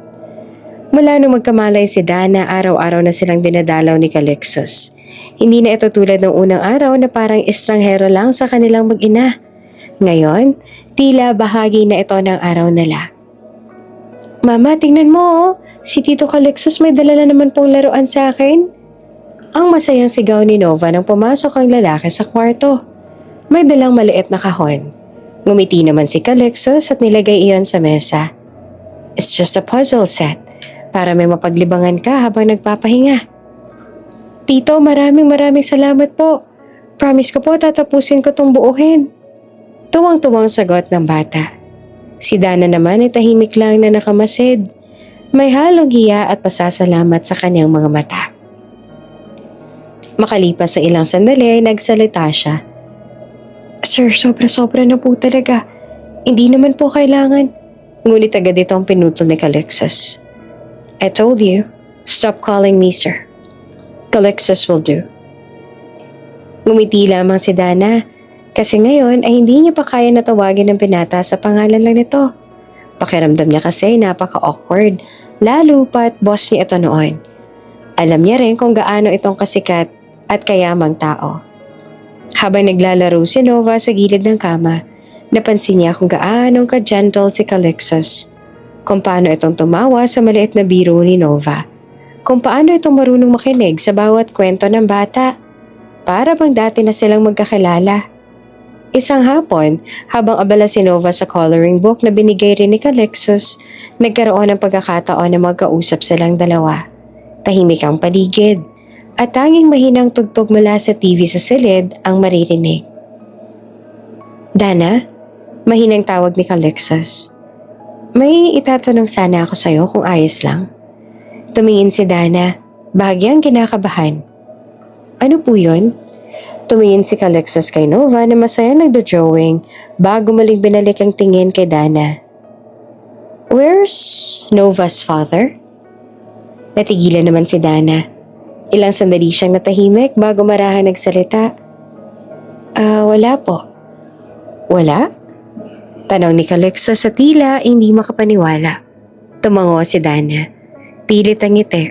A: Mula nung magkamalay si Dana, araw-araw na silang dinadalaw ni Calixtus. Hindi na ito tulad ng unang araw na parang estranghero lang sa kanilang mag-ina. Ngayon, tila bahagi na ito ng araw nila. Mama, tingnan mo oh. Si Tito Calixtus may dala na naman pong laruan sa akin. Ang masayang sigaw ni Nova nang pumasok ang lalaki sa kwarto. May dalang maliit na kahon. Ngumiti naman si Calixtus at nilagay iyon sa mesa. It's just a puzzle set para may mapaglibangan ka habang nagpapahinga. Tito, maraming salamat po. Promise ko po tatapusin ko tong buuhin. Tuwang-tuwang sagot ng bata. Si Dana naman ay tahimik lang na nakamasid. May halong hiya at pasasalamat sa kanyang mga mata. Makalipas sa ilang sandali ay nagsalita siya. Sir, sobra-sobra na po talaga. Hindi naman po kailangan. Ngunit agad itong pinutol ni Calixtus. I told you, stop calling me sir. Calixtus will do. Ngumiti lamang si Dana kasi ngayon ay hindi niya pa kaya natawagin ng binata sa pangalan lang nito. Pakiramdam niya kasi napaka-awkward, lalo pat boss niya ito noon. Alam niya rin kung gaano itong kasikat at kayamang tao. Habang naglalaro si Nova sa gilid ng kama, napansin niya kung gaanong ka-gentle si Calixtus. Kung paano itong tumawa sa maliit na biro ni Nova. Kung paano itong marunong makinig sa bawat kwento ng bata. Para bang dati na silang magkakilala. Isang hapon, habang abala si Nova sa coloring book na binigay rin ni Calixtus, nagkaroon ng pagkakataon na magkausap silang dalawa. Tahimik ang paligid, at tanging mahinang tugtog mula sa TV sa silid ang maririnig. Dana, mahinang tawag ni Calixtus. May itatanong sana ako sa'yo kung ayos lang. Tumingin si Dana, bahagyang kinakabahan. Ano po yun? Tumingin si Calixtus kay Nova na masaya nagdo-drawing bago muling binalik ang tingin kay Dana. Where's Nova's father? Natigilan naman si Dana. Ilang sandali siyang natahimik bago marahan nagsalita. Wala po. Wala? Tanong ni Calixtus sa tila hindi makapaniwala. Tumango si Dana. Pilit ang ngiti.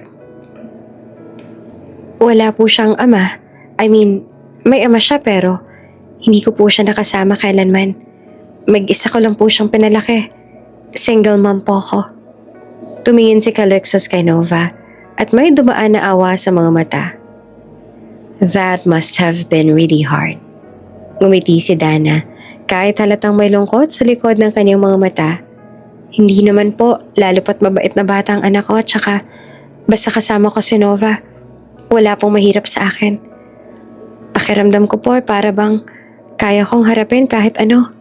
A: Wala po siyang ama. I mean, may ama siya pero hindi ko po siya nakasama kailanman. Mag-isa ko lang po siyang pinalaki. Single mom po ako. Tumingin si Calixtus kay Nova at may dumaan na awa sa mga mata. That must have been really hard. Ngumiti si Dana kahit halatang may lungkot sa likod ng kanyang mga mata. Hindi naman po, lalo pat mabait na bata ang anak ko at saka basta kasama ko si Nova. Wala pong mahirap sa akin. Pakiramdam ko po para bang kaya kong harapin kahit ano.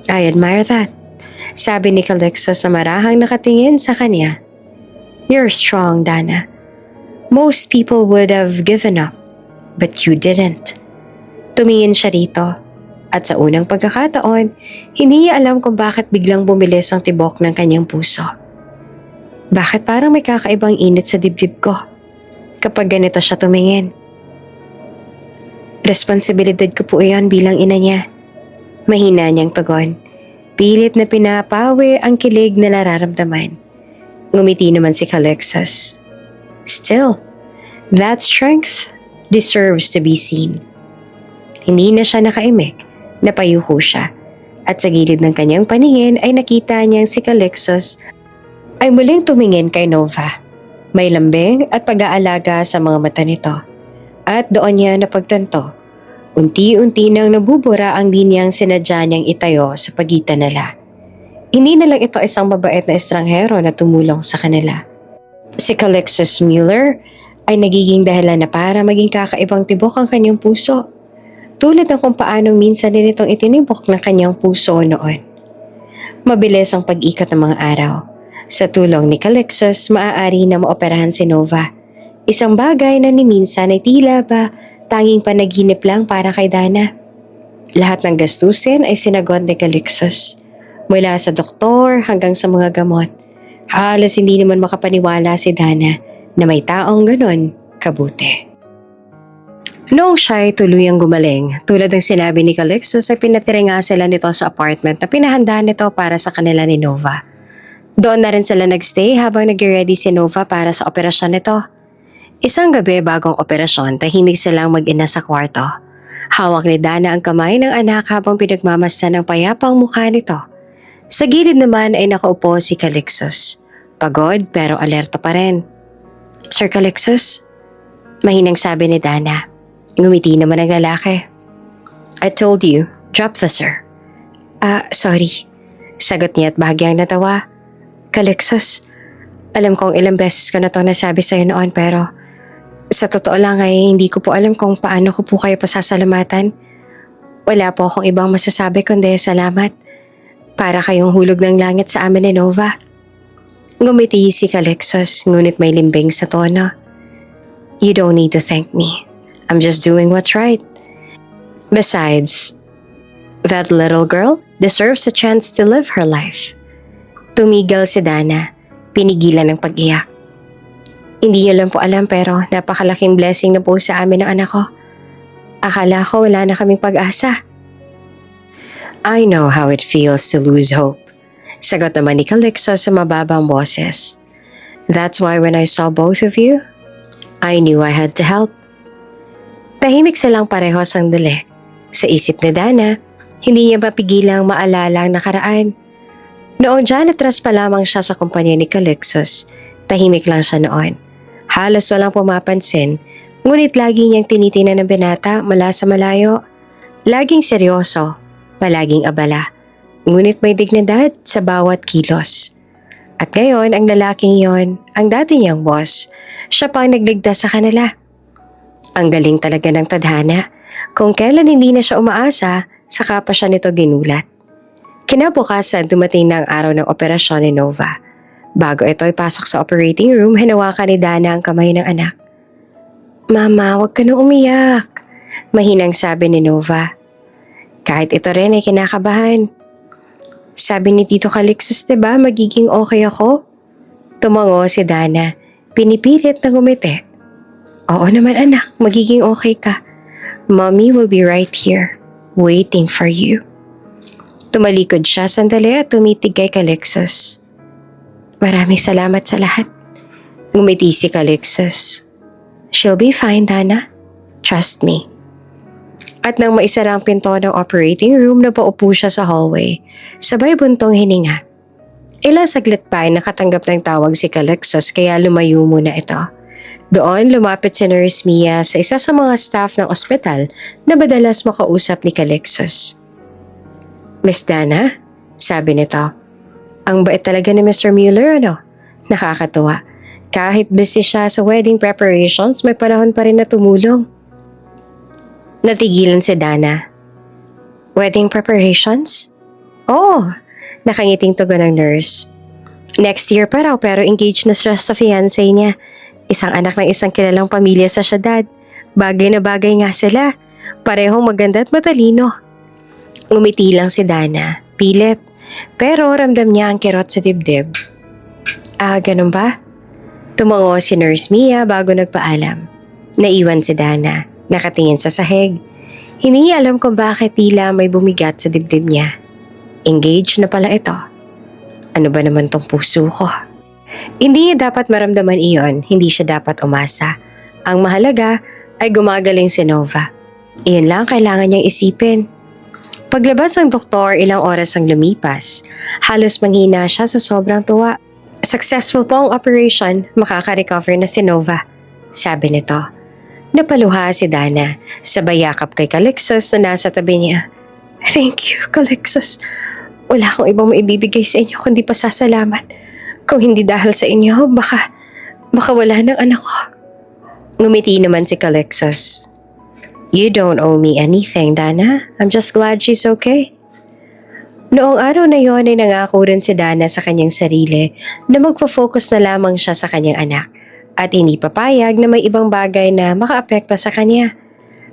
A: I admire that. Sabi ni Calixtus na marahang nakatingin sa kanya. You're strong, Dana. Most people would have given up, but you didn't. Tumingin siya rito. At sa unang pagkakataon, hindi niya alam kung bakit biglang bumilis ang tibok ng kanyang puso. Bakit parang may kakaibang init sa dibdib ko kapag ganito siya tumingin? Responsibilidad ko po iyon bilang ina niya. Mahina niyang tugon. Pilit na pinapawi ang kilig na nararamdaman. Ngumiti naman si Calixtus. Still, that strength deserves to be seen. Hindi na siya nakaimik. Napayuko siya at sa gilid ng kanyang paningin ay nakita niyang si Calixtus ay muling tumingin kay Nova. May lambing at pag-aalaga sa mga mata nito at doon niya napagtanto. Unti-unti nang nabubura ang linyang sinadya niyang itayo sa pagitan nila. Hindi na lang ito isang mabait na estranghero na tumulong sa kanila. Si Calixtus Mueller ay nagiging dahilan na para maging kakaibang tibok ang kanyang puso. Tulad ng kung paano minsan din itong itinibok ng kanyang puso noon. Mabilis ang pag-ikot ng mga araw Sa tulong ni Calixtus, maaari na maoperahan si Nova. Isang bagay na ni minsan ay tila ba tanging panaginip lang para kay Dana. Lahat ng gastusin ay sinagot ni Calixtus. Mula sa doktor hanggang sa mga gamot. Halos hindi naman makapaniwala si Dana na may taong ganon kabuti. Noong siya ay tuluyang gumaling, tulad ng sinabi ni Calixtus ay pinatira nga sila nito sa apartment na pinahanda nito para sa kanila ni Nova. Doon na rin sila nagstay habang nag-ready si Nova para sa operasyon nito. Isang gabi bagong operasyon, tahimik silang mag-ina sa kwarto. Hawak ni Dana ang kamay ng anak habang pinagmamasdan ng payapang mukha nito. Sa gilid naman ay nakaupo si Calixtus. Pagod pero alerto pa rin. Sir Calixtus? Mahinang sabi ni Dana. Ngumiti naman ang lalaki. I told you, drop the sir. Sorry. Sagot niya at bahagyang natawa. Calixtus, alam kong ilang beses ko na itong nasabi sa'yo noon pero sa totoo lang ay hindi ko po alam kung paano ko po kayo pasasalamatan. Wala po akong ibang masasabi kundi salamat. Para kayong hulog ng langit sa amin ni Nova. Ngumiti si Calixtus ngunit may limbing sa tono. You don't need to thank me. I'm just doing what's right. Besides, that little girl deserves a chance to live her life. Tumigil si Dana, pinigilan ng pag-iyak. Hindi niyo lang po alam pero napakalaking blessing na po sa amin ng anak ko. Akala ko wala na kaming pag-asa. I know how it feels to lose hope. Sagot naman ni Calixtus sa mababang boses. That's why when I saw both of you, I knew I had to help. Tahimik silang pareho sandali. Sa isip ni Dana, hindi niya mapigilang maalala ang nakaraan. Noong janitors pa lamang siya sa kumpanya ni Calixtus, tahimik lang siya noon. Halos walang pumapansin, ngunit lagi niyang tinitingnan ng binata mula sa malayo. Laging seryoso, palaging abala, ngunit may dignidad sa bawat kilos. At ngayon, ang lalaking yon, ang dati niyang boss, siya pang nagligtas sa kanila. Ang galing talaga ng tadhana. Kung kailan hindi na siya umaasa, saka pa siya nito ginulat. Kinabukasan dumating na ang araw ng operasyon ni Nova. Bago ito ay pasok sa operating room, hinawakan ni Dana ang kamay ng anak. Mama, huwag ka nang umiyak. Mahinang sabi ni Nova. Kahit ito rin ay kinakabahan. Sabi ni Tito Calixtus, diba magiging okay ako? Tumango si Dana, pinipilit na ngumiti. Oo naman anak, magiging okay ka. Mommy will be right here, waiting for you. Tumalikod siya sandali at tumitig kay Calixtus. Maraming salamat sa lahat. Ngumiti si Calixtus. She'll be fine, Dana. Trust me. At nang maisara ang pinto ng operating room, napaupo siya sa hallway. Sabay buntong hininga. Ilang saglit pa ay nakatanggap ng tawag si Calixtus kaya lumayo muna ito. Doon lumapit si Nurse Mia sa isa sa mga staff ng ospital na madalas makausap ni Calixtus. Miss Dana, sabi nito, ang bait talaga ni Mr. Mueller, ano? Nakakatuwa. Kahit busy siya sa wedding preparations, may panahon pa rin na tumulong. Natigilan si Dana. Wedding preparations? Oo, nakangiting tugon ng nurse. Next year pa raw pero engaged na siya sa fiancé niya. Isang anak ng isang kilalang pamilya sa syudad. Bagay na bagay nga sila. Parehong maganda at matalino. Ngumiti lang si Dana, pilit. Pero ramdam niya ang kirot sa dibdib. Ganun ba? Tumango si Nurse Mia bago nagpaalam. Naiwan si Dana, nakatingin sa sahig. Hindi niya alam kung bakit tila may bumigat sa dibdib niya. Engaged na pala ito. Ano ba naman tong puso ko? Hindi niya dapat maramdaman iyon, hindi siya dapat umasa. Ang mahalaga ay gumagaling si Nova. Iyon lang kailangan niyang isipin. Paglabas ng doktor, ilang oras ang lumipas. Halos manghina siya sa sobrang tuwa. Successful po ang operation, makaka-recover na si Nova, sabi nito. Napaluha si Dana, sabay yakap kay Calixtus na nasa tabi niya. Thank you, Calixtus. Wala akong ibang maibibigay sa inyo kundi pasasalamat. Kung hindi dahil sa inyo, baka wala ng anak ko. Ngumiti naman si Calixtus. You don't owe me anything, Dana. I'm just glad she's okay. Noong araw na yon ay nangako rin si Dana sa kanyang sarili na magfo-focus na lamang siya sa kanyang anak at hindi papayag na may ibang bagay na makaapekto sa kanya.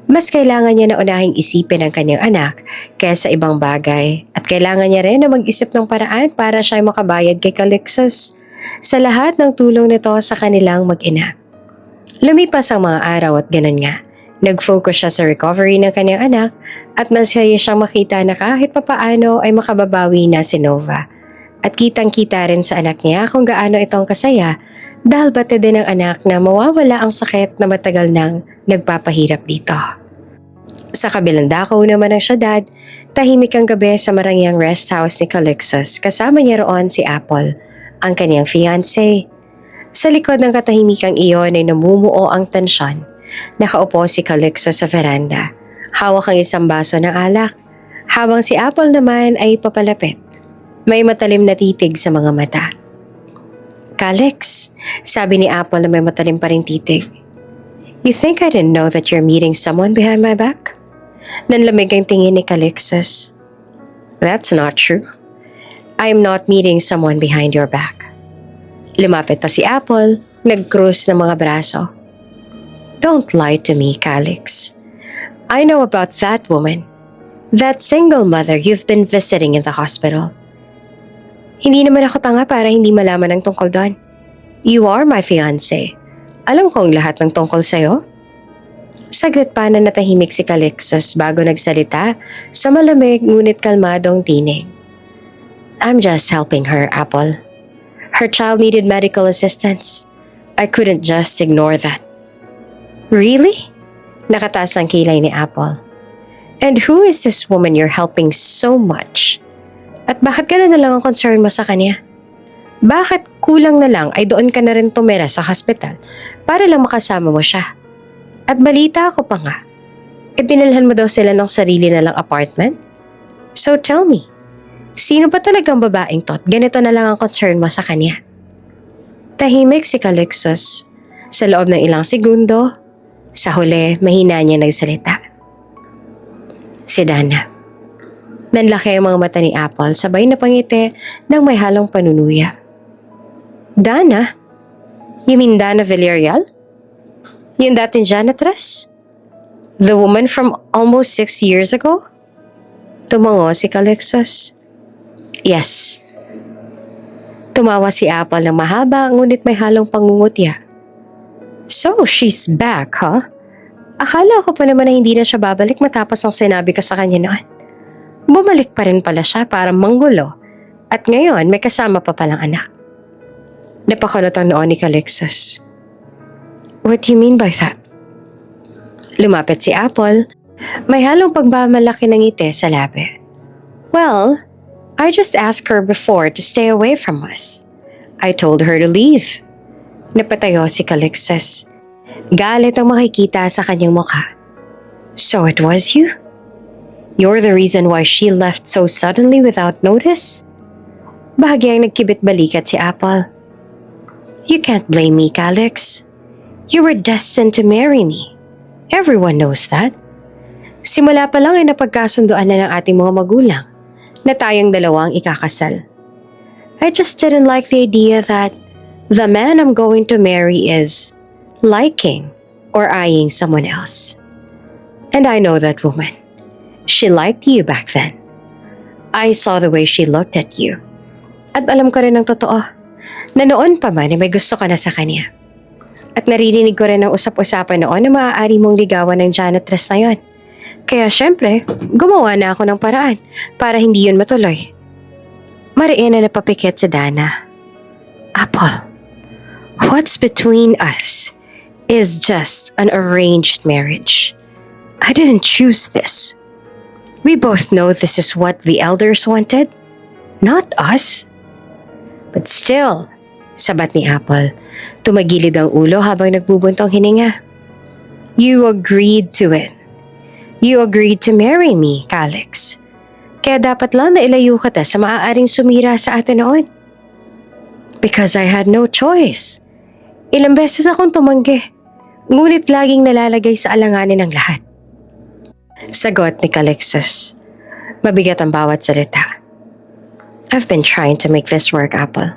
A: Mas kailangan niya na unahing isipin ang kanyang anak kaysa ibang bagay at kailangan niya rin na mag-isip ng paraan para siya ay makabayad kay Calixtus sa lahat ng tulong nito sa kanilang mag-ina. Lumipas ang mga araw at ganun nga. Nag-focus siya sa recovery ng kanyang anak at masaya siyang makita na kahit papaano ay makababawi na si Nova. At kitang-kita rin sa anak niya kung gaano itong kasaya dahil bate din ng anak na mawawala ang sakit na matagal nang nagpapahirap dito. Sa kabilang dako naman ng syudad, tahimik ang gabi sa marangyang rest house ni Calixtus kasama niya roon si Apple, ang kanyang fiancé. Sa likod ng katahimikang iyon ay namumuo ang tensyon. Nakaupo si Calixtus sa veranda, hawak ang isang baso ng alak, habang si Apple naman ay papalapit. May matalim na titig sa mga mata. "Calix," sabi ni Apple na may matalim pa ring titig. "You think I didn't know that you're meeting someone behind my back?" Nanlamig ang tingin ni Calixtus. "That's not true. I am not meeting someone behind your back." Lumapit pa si Apple, nag-cruise ng mga braso. "Don't lie to me, Calix. I know about that woman. That single mother you've been visiting in the hospital." "Hindi naman ako tanga para hindi malaman ang tungkol doon. You are my fiancé. Alam kong lahat ng tungkol sa'yo." Saglit pa na natahimik si Calixtus bago nagsalita sa malamig ngunit kalmadong tinig. "I'm just helping her, Apple. Her child needed medical assistance. I couldn't just ignore that." "Really?" Nakataas ang kilay ni Apple. "And who is this woman you're helping so much? At bakit ka na lang ang concern mo sa kanya? Bakit kulang na lang ay doon ka na rin tumira sa hospital para lang makasama mo siya? At balita ako pa nga, ipinalhan mo daw sila ng sarili na lang apartment? So tell me, sino ba talagang babaeng to at ganito na lang ang concern mo sa kanya?" Tahimik si Calixtus. Sa loob ng ilang segundo, sa huli, mahina niya nagsalita. "Si Dana." Nanlaki ang mga mata ni Apple sabay na pangiti ng may halong panunuya. "Dana? You mean Dana Villarreal? Yung dating janitress? The woman from almost 6 years ago?" Tumango si Calixtus. "Yes." Tumawa si Apple ng mahaba ngunit may halong pangungutya. "So, she's back, huh? Akala ko pa naman na hindi na siya babalik matapos ang sinabi ko sa kanya noon. Bumalik pa rin pala siya para manggulo. At ngayon, may kasama pa palang anak." Napakulot ang noon ni Calixtus. "What do you mean by that?" Lumapit si Apple. May halong pagmamalaki ng ngiti sa labi. "Well, I just asked her before to stay away from us. I told her to leave." Napatayo si Calixtus. Galit ang makikita sa kanyang mukha. "So it was you? You're the reason why she left so suddenly without notice?" Bahagyang nagkibit-balikat si Apple. "You can't blame me, Calix. You were destined to marry me. Everyone knows that. Simula pa lang ay napagkasunduan na ng ating mga magulang na tayong dalawang ikakasal. I just didn't like the idea that the man I'm going to marry is liking or eyeing someone else. And I know that woman. She liked you back then. I saw the way she looked at you. At alam ko rin ang totoo, na noon pa man ay may gusto ka na sa kanya. At naririnig ko rin ang usap-usapan noon na maaari mong ligawan ng janitress na yon. Kaya syempre, gumawa na ako ng paraan para hindi yun matuloy." Mariin na napapikit si Dana. "Apple, what's between us is just an arranged marriage. I didn't choose this. We both know this is what the elders wanted, not us." "But still," sabat ni Apple, tumagilid ang ulo habang nagbubuntong hininga. "You agreed to it. You agreed to marry me, Calix. Kaya dapat lang na ilayo ka sa maaaring sumira sa atin noon. Because I had no choice. Ilang beses akong tumanggi, ngunit laging nalalagay sa alanganin ng lahat." Sagot ni Calixtus. Mabigat ang bawat salita. I've been trying to make this work, Apple.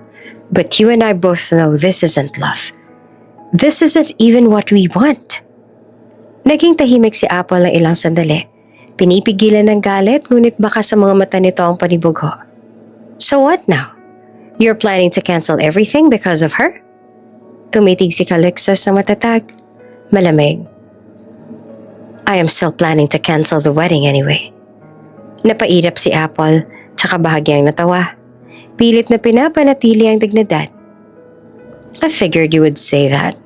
A: But you and I both know this isn't love. This isn't even what we want. Naging tahimik si Apple ng ilang sandali. Pinipigilan ng galit ngunit baka sa mga mata nito ang panibugho. So what now? You're planning to cancel everything because of her? Tumitig si Calixtus na matatag. Malamig. I am still planning to cancel the wedding anyway. Napairap si Apple, tsaka bahagyang natawa. Pilit na pinapanatili ang dignidad. I figured you would say that.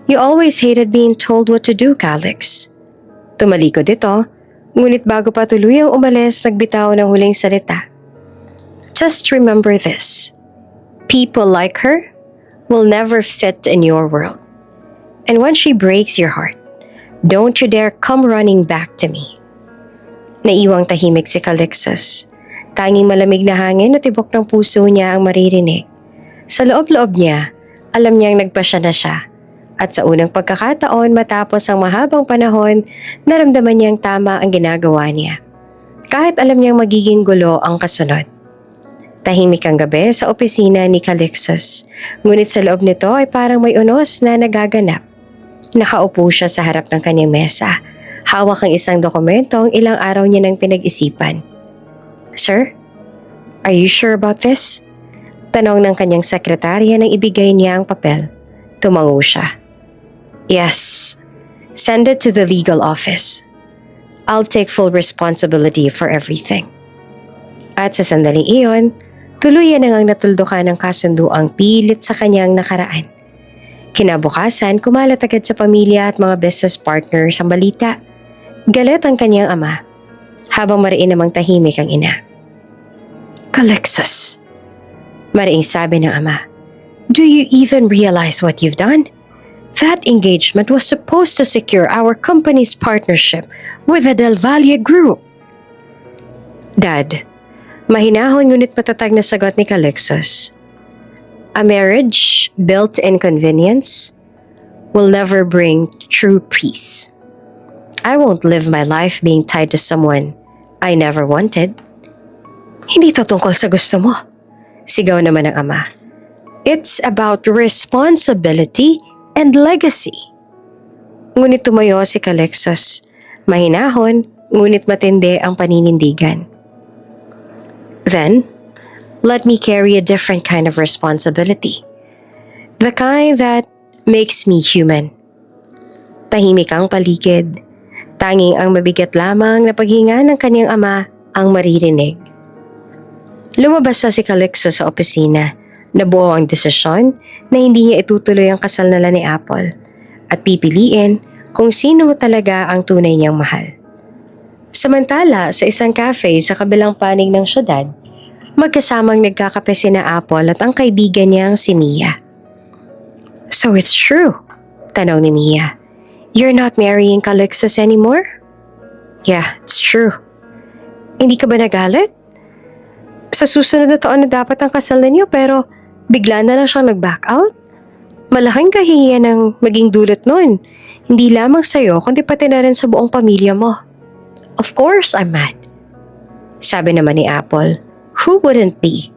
A: You always hated being told what to do, Calix. Tumalikod ito, ngunit bago pa tuluyang umalis, nagbitaw ng huling salita. Just remember this. People like her will never fit in your world. And when she breaks your heart, don't you dare come running back to me. Naiwang tahimik si Calixtus. Tanging malamig na hangin at tibok ng puso niya ang maririnig. Sa loob-loob niya, alam niyang nagpasya na siya. At sa unang pagkakataon matapos ang mahabang panahon, naramdaman niyang tama ang ginagawa niya. Kahit alam niyang magiging gulo ang kasunod. Tahimik ang gabi sa opisina ni Calixtus. Ngunit sa loob nito ay parang may unos na nagaganap. Nakaupo siya sa harap ng kanyang mesa. Hawak ang isang dokumentong ilang araw niya nang pinag-isipan. Sir, are you sure about this? Tanong ng kanyang sekretarya nang ibigay niya ang papel. Tumango siya. Yes, send it to the legal office. I'll take full responsibility for everything. At sa sandaling iyon, tuluyan na ngang natuldukan ng kasunduang pilit sa kanyang nakaraan. Kinabukasan, kumalat agad sa pamilya at mga business partners ang balita. Galit ang kanyang ama, habang mariin namang tahimik ang ina. Calixtus, mariing sabi ng ama, do you even realize what you've done? That engagement was supposed to secure our company's partnership with the Del Valle Group. Dad, mahinahon ngunit matatag na sagot ni Calixtus. A marriage built in convenience will never bring true peace. I won't live my life being tied to someone I never wanted. Hindi to tungkol sa gusto mo. Sigaw naman ng ama. It's about responsibility and legacy. Ngunit tumayo si Calixtus. Mahinahon, ngunit matindi ang paninindigan. Then, let me carry a different kind of responsibility. The kind that makes me human. Tahimik ang paligid. Tanging ang mabigat lamang na paghinga ng kanyang ama ang maririnig. Lumabas na si Calixtus sa opisina. Nabuo ang desisyon na hindi niya itutuloy ang kasal nila ni Apple at pipiliin kung sino talaga ang tunay niyang mahal. Samantala, sa isang cafe sa kabilang panig ng syudad, magkasamang nagkakape sina Apple at ang kaibigan niyang si Mia. So it's true, tanong ni Mia. You're not marrying Calixtus anymore? Yeah, it's true. Hindi ka ba nagalit? Sa susunod na taon na dapat ang kasal ninyo pero bigla na lang siyang nag-back out? Malaking kahihiyan ang maging dulot nun. Hindi lamang sa'yo kundi pati na rin sa buong pamilya mo. Of course I'm mad. Sabi naman ni Apple, who wouldn't be?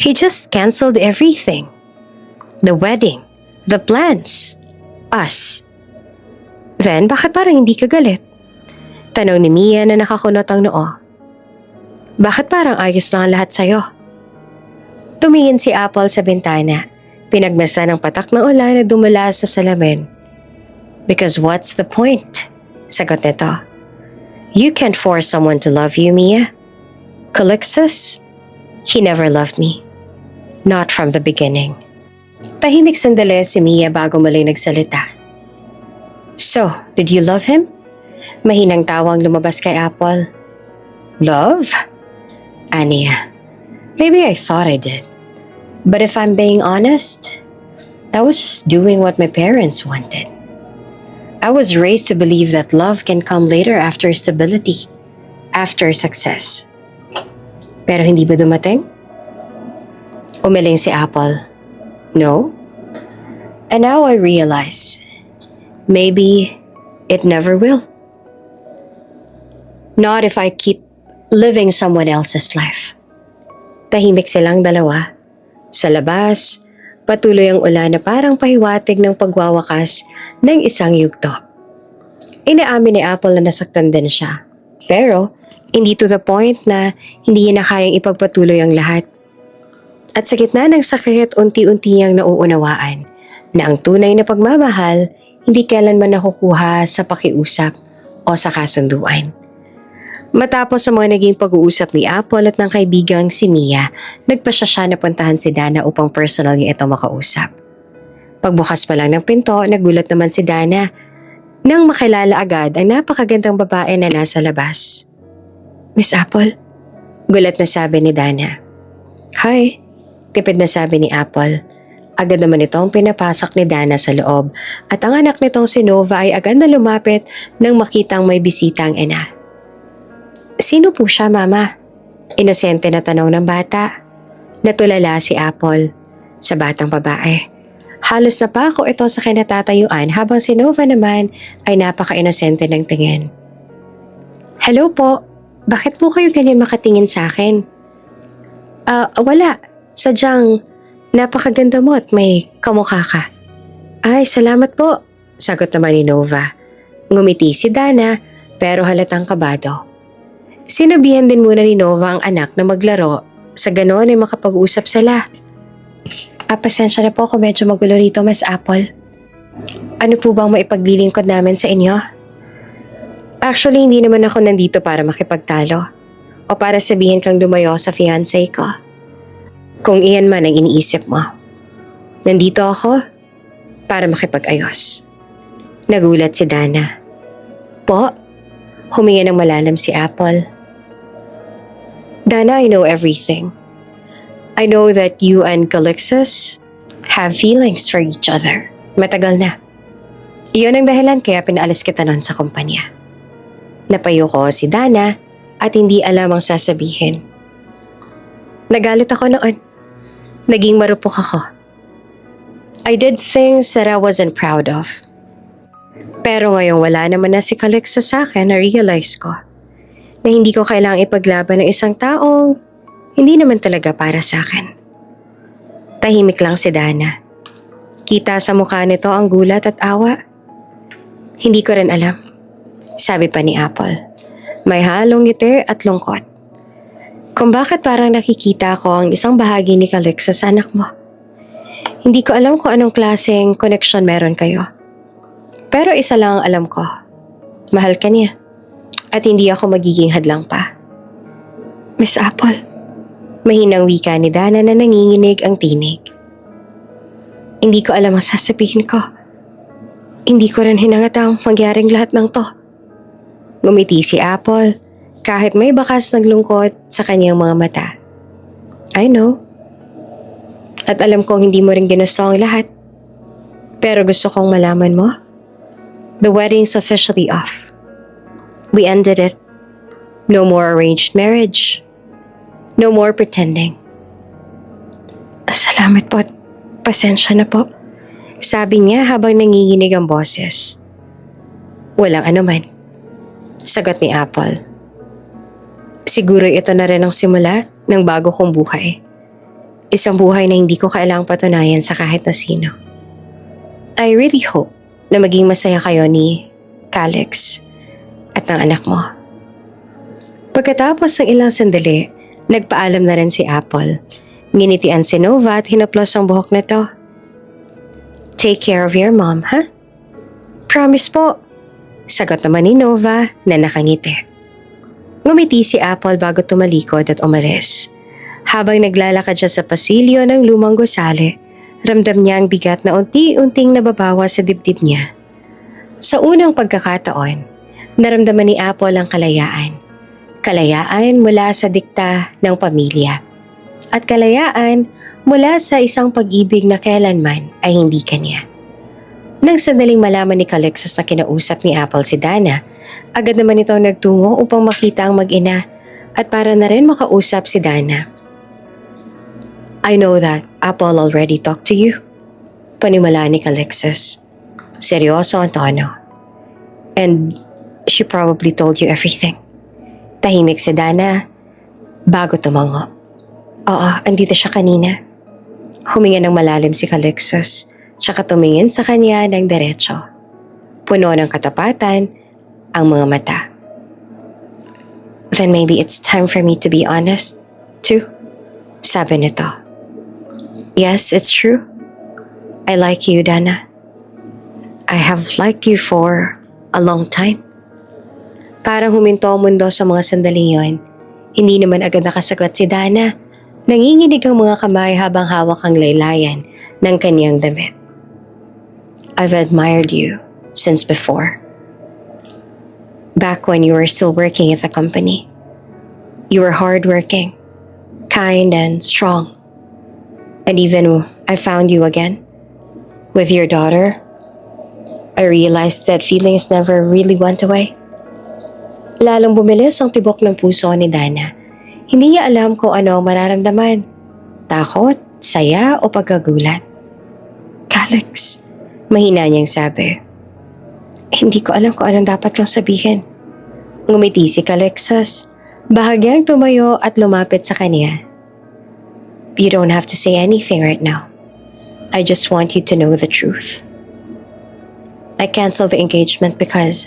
A: He just canceled everything. The wedding, the plans, us. Then bakit parang hindi ka galit? Tanong ni Mia na nakakunot ang noo. Bakit parang ayos lang ang lahat sa'yo? Tumingin si Apple sa bintana. Pinagmasa ng patak ng ulan na dumula sa salamin. Because what's the point? Sagot nito. You can't force someone to love you, Mia. Calixtus, he never loved me. Not from the beginning. Tahimik sandali si Mia bago muli nagsalita. So, did you love him? Mahinang tawang lumabas kay Apple. Love? Ania, maybe I thought I did. But if I'm being honest, I was just doing what my parents wanted. I was raised to believe that love can come later after stability, after success. Pero hindi ba dumating? Umiling si Apple. No? And now I realize, maybe it never will. Not if I keep living someone else's life. Tahimik silang dalawa. Sa labas, patuloy ang ulan na parang pahiwatig ng pagwawakas ng isang yugto. Inaamin ni Apple na nasaktan din siya. Pero, hindi to the point na hindi niya na kayang ipagpatuloy ang lahat. At sa gitna ng sakit, unti-unti niyang nauunawaan na ang tunay na pagmamahal hindi kailanman nakukuha sa pakiusap o sa kasunduan. Matapos ang mga naging pag-uusap ni Apple at ng kaibigang si Mia, nagpasya siya na puntahan si Dana upang personal niya ito makausap. Pagbukas pa lang ng pinto, nagulat naman si Dana nang makilala agad ang napakagandang babae na nasa labas. "Miss Apple?" Gulat na sabi ni Dana. "Hi," tipid na sabi ni Apple. Agad naman itong pinapasok ni Dana sa loob at ang anak nitong si Nova ay agad na lumapit nang makitang may bisita ang ina. "Sino po siya, Mama?" Inosente na tanong ng bata. Natulala si Apple sa batang babae. Halos napako ito sa kinatatayuan habang si Nova naman ay napaka-inosente ng tingin. "Hello po, bakit po kayo ganyan makatingin sa akin?" Wala. Sadyang napakaganda mo at may kamukha ka." "Ay, salamat po," sagot naman ni Nova. Ngumiti si Dana pero halatang kabado. Sinabihan din muna ni Nova ang anak na maglaro, sa ganon ay makapag-usap sila. Pasensya na po kung medyo magulo rito, Miss Apple. Ano po bang maipaglilingkod namin sa inyo?" "Actually, hindi naman ako nandito para makipagtalo o para sabihin kang lumayo sa fiancé ko. Kung iyan man ang iniisip mo. Nandito ako para makipag-ayos." Nagulat si Dana. "Po?" Huminga ng malalim si Apple. "Dana, I know everything. I know that you and Calixtus have feelings for each other. Matagal na. Iyon ang dahilan kaya pinaalis kita nun sa kumpanya." Napayo ko si Dana at hindi alam ang sasabihin. "Nagalit ako noon. Naging marupok ako. I did things that I wasn't proud of. Pero ngayong wala naman na si Calixtus sa akin, na-realize ko na hindi ko kailangang ipaglaban ng isang taong hindi naman talaga para sa akin." Tahimik lang si Dana. Kita sa mukha nito ang gulat at awa. "Hindi ko rin alam," sabi pa ni Apple. May halong ngiti at lungkot. "Kung bakit parang nakikita ko ang isang bahagi ni Calixtus sa anak mo. Hindi ko alam kung anong klaseng connection meron kayo. Pero isa lang ang alam ko. Mahal ka niya. At hindi ako magiging hadlang pa." "Miss Apple," mahinang wika ni Dana na nanginginig ang tinig. "Hindi ko alam ang sasabihin ko. Hindi ko rin hinangatang mangyaring lahat ng to." Ngumiti si Apple kahit may bakas ng lungkot sa kanyang mga mata. "I know. At alam kong hindi mo rin ginusto ang lahat. Pero gusto kong malaman mo. The wedding's officially off. We ended it. No more arranged marriage. No more pretending." "Salamat po at pasensya na po," sabi niya habang nanginginig ang boses. "Walang anuman," sagot ni Apple. "Siguro ito na rin ang simula ng bago kong buhay. Isang buhay na hindi ko kailangang patunayan sa kahit na sino. I really hope na maging masaya kayo ni Calix at ng anak mo." Pagkatapos ng ilang sandali, nagpaalam na rin si Apple. Nginitian si Nova at hinaplos ang buhok nito. "Take care of your mom, ha?" "Promise po," sagot naman ni Nova na nakangiti. Ngumiti si Apple bago tumalikod at umalis. Habang naglalakad siya sa pasilyo ng lumang gusali, ramdam niya ang bigat na unti-unting nababawa sa dibdib niya. Sa unang pagkakataon, naramdaman ni Apple ang kalayaan. Kalayaan mula sa dikta ng pamilya. At kalayaan mula sa isang pag-ibig na kailanman ay hindi kanya. Nang sandaling malaman ni Calixtus na kinausap ni Apple si Dana, agad naman itong nagtungo upang makita ang mag-ina at para na rin makausap si Dana. "I know that Apple already talked to you," panimala ni Calixtus. Seryoso ang tono. "And she probably told you everything." Tahimik si Dana bago tumango. Oo, andito siya kanina. Huminga ng malalim si Calixtus, tsaka tumingin sa kanya ng diretso. Puno ng katapatan ang mga mata. Then maybe it's time for me to be honest, too. Sabi nito. Yes, it's true. I like you, Dana. I have liked you for a long time. Parang huminto ang mundo sa mga sandaling yon. Hindi naman agad nakasagot si Dana. Nanginginig ang mga kamay habang hawak ang laylayan ng kaniyang damit. I've admired you since before. Back when you were still working at the company. You were hardworking, kind and strong. And even I found you again with your daughter, I realized that feelings never really went away. Lalong bumilis ang tibok ng puso ni Dana. Hindi niya alam kung ano ang mararamdaman. Takot, saya o pagkagulat. Calix, mahina niyang sabi. Hindi ko alam kung anong dapat kong sabihin. Ngumiti si Calixtus. Bahagyang tumayo at lumapit sa kanya. You don't have to say anything right now. I just want you to know the truth. I canceled the engagement because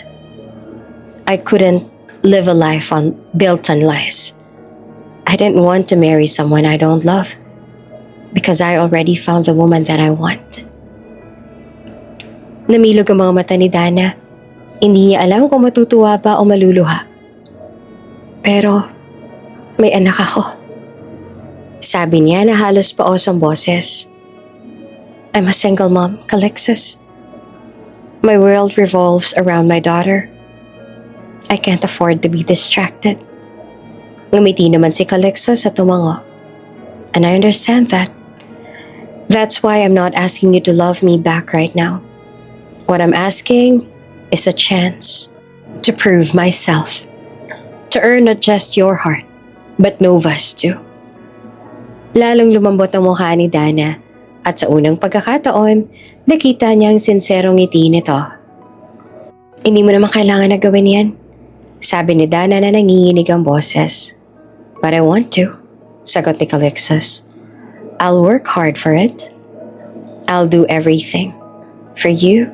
A: I couldn't live a life built on lies. I didn't want to marry someone I don't love because I already found the woman that I want. Namilog ang mga mata ni Dana. Hindi niya alam kung matutuwa ba o maluluha. Pero may anak ako. Sabi niya na halos paos ang boses. I'm a single mom, Calixtus. My world revolves around my daughter. I can't afford to be distracted. Ngumiti naman si Calixtus at tumango. And I understand that. That's why I'm not asking you to love me back right now. What I'm asking is a chance to prove myself. To earn not just your heart, but Nova's too. Lalong lumambot ang mukha ni Dana at sa unang pagkakataon, nakita niya ang sinserong ngiti nito. Hindi mo naman kailangan na gawin yan. Sabi ni Dana na nanginginig ang boses. But I want to, sagot ni Calixtus. I'll work hard for it. I'll do everything. For you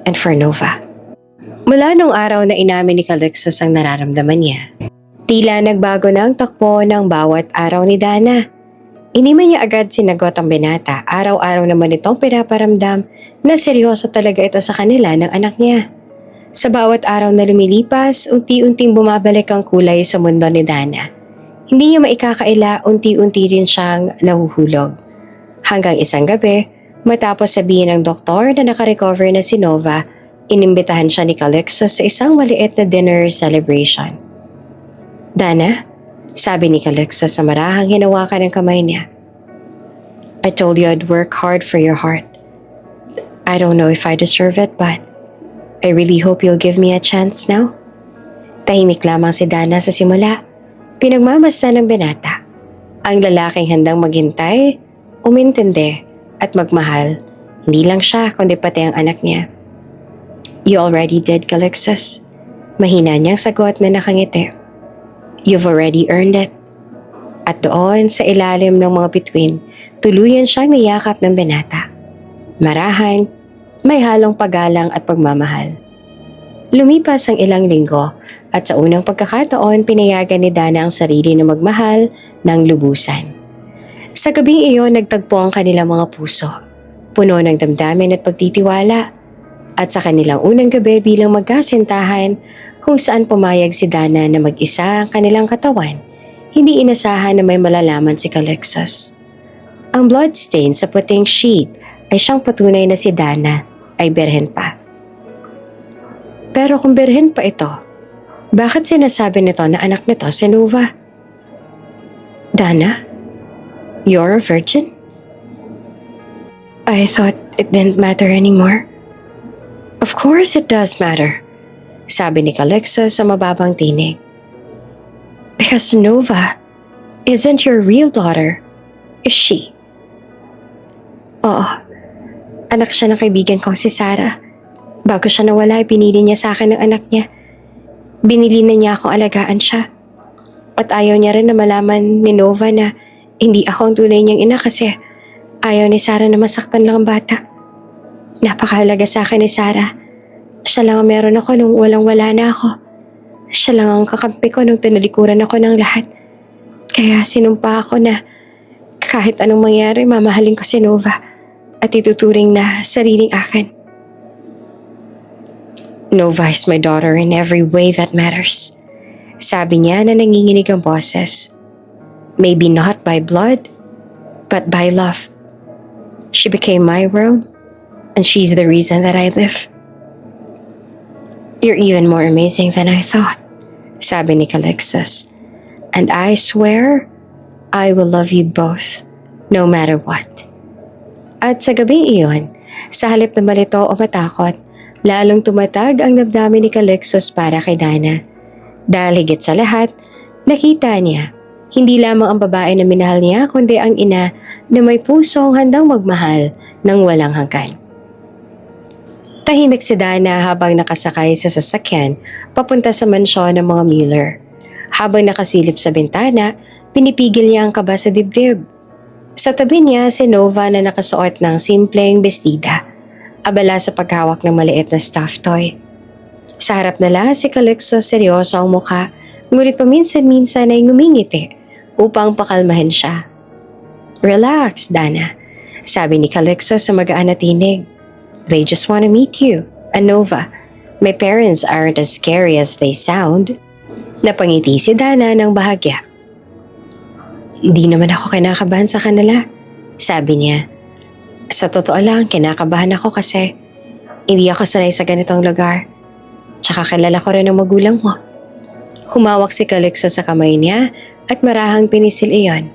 A: and for Nova. Mula nung araw na inamin ni Calixtus ang nararamdaman niya, tila nagbago na ang takbo ng bawat araw ni Dana. Hindi man niya agad sinagot ang binata, araw-araw naman itong pinaparamdam na seryoso talaga ito sa kanila ng anak niya. Sa bawat araw na lumilipas, unti-unting bumabalik ang kulay sa mundo ni Dana. Hindi niya maikakaila, unti-unti rin siyang nahuhulog. Hanggang isang gabi, matapos sabihin ng doktor na nakarecover na si Nova, inimbitahan siya ni Calixtus sa isang maliit na dinner celebration. Dana, sabi ni Calixtus sa marahang hinawakan ng kamay niya. I told you I'd work hard for your heart. I don't know if I deserve it, but I really hope you'll give me a chance now. Tahimik lamang si Dana sa simula. Pinagmamasdan ng binata. Ang lalaking handang maghintay, umintindi at magmahal. Hindi lang siya kundi pati ang anak niya. You already did, Calixtus. Mahina niyang sagot na nakangiti. You've already earned it. At doon sa ilalim ng mga bituin, tuluyan siyang niyakap ng binata. Marahan, may halong paggalang at pagmamahal. Lumipas ang ilang linggo at sa unang pagkakataon pinayagan ni Dana ang sarili na magmahal ng lubusan. Sa gabing iyon nagtagpo ang kanilang mga puso, puno ng damdamin at pagtitiwala. At sa kanilang unang gabi bilang magkasintahan kung saan pumayag si Dana na mag-isa ang kanilang katawan, hindi inasahan na may malalaman si Calixtus. Ang bloodstain sa puting sheet ay siyang patunay na si Dana ay birhen pa. Pero kung birhen pa ito, bakit sinasabi nito na anak nito si Nova? Dana, you're a virgin? I thought it didn't matter anymore. Of course it does matter, sabi ni Calixtus sa mababang tinig. Because Nova isn't your real daughter, is she? Oo, anak siya ng kaibigan kong si Sarah. Bago siya nawala, pinili niya sa akin ng anak niya. Binili na niya akong alagaan siya. At ayaw niya rin na malaman ni Nova na Hindi ako ang tunay niyang ina kasi ayaw ni Sarah na masaktan lang ang bata. Napakahalaga sa akin ni Sarah. Siya lang ang meron ako nung walang-wala na ako. Siya lang ang kakampi ko nung tinalikuran ako ng lahat. Kaya sinumpa ako na kahit anong mangyari, mamahalin ko si Nova at ituturing na sariling akin. Nova is my daughter in every way that matters. Sabi niya na nanginginig ang boses. Maybe not by blood, but by love. She became my world, and she's the reason that I live. You're even more amazing than I thought, sabi ni Calixtus. And I swear, I will love you both, no matter what. At sa gabing iyon, sa halip na malito o matakot, lalong tumatag ang damdamin ni Calixtus para kay Dana. Dahil higit sa lahat, nakita niya, hindi lamang ang babae na minahal niya, kundi ang ina na may pusong handang magmahal ng walang hanggan. Tahimik si Dana habang nakasakay sa sasakyan papunta sa mansyon ng mga Mueller. Habang nakasilip sa bintana, pinipigil niya ang kaba sa dibdib. Sa tabi niya si Nova na nakasuot ng simpleng bestida, abala sa paghawak ng maliit na stuffed toy. Sa harap nila si Calixtus seryoso ang mukha, ngunit paminsan-minsan ay ngumingiti upang pakalmahin siya. Relax, Dana, sabi ni Calixtus sa magaan na tinig. They just want to meet you, and Nova. My parents aren't as scary as they sound. Napangiti si Dana ng bahagya. Hindi naman ako kinakabahan sa kanila, sabi niya. Sa totoo lang, kinakabahan ako kasi hindi ako sanay sa ganitong lugar. Tsaka kilala ko rin ang magulang mo. Humawak si Calixtus sa kamay niya at marahang pinisil iyon.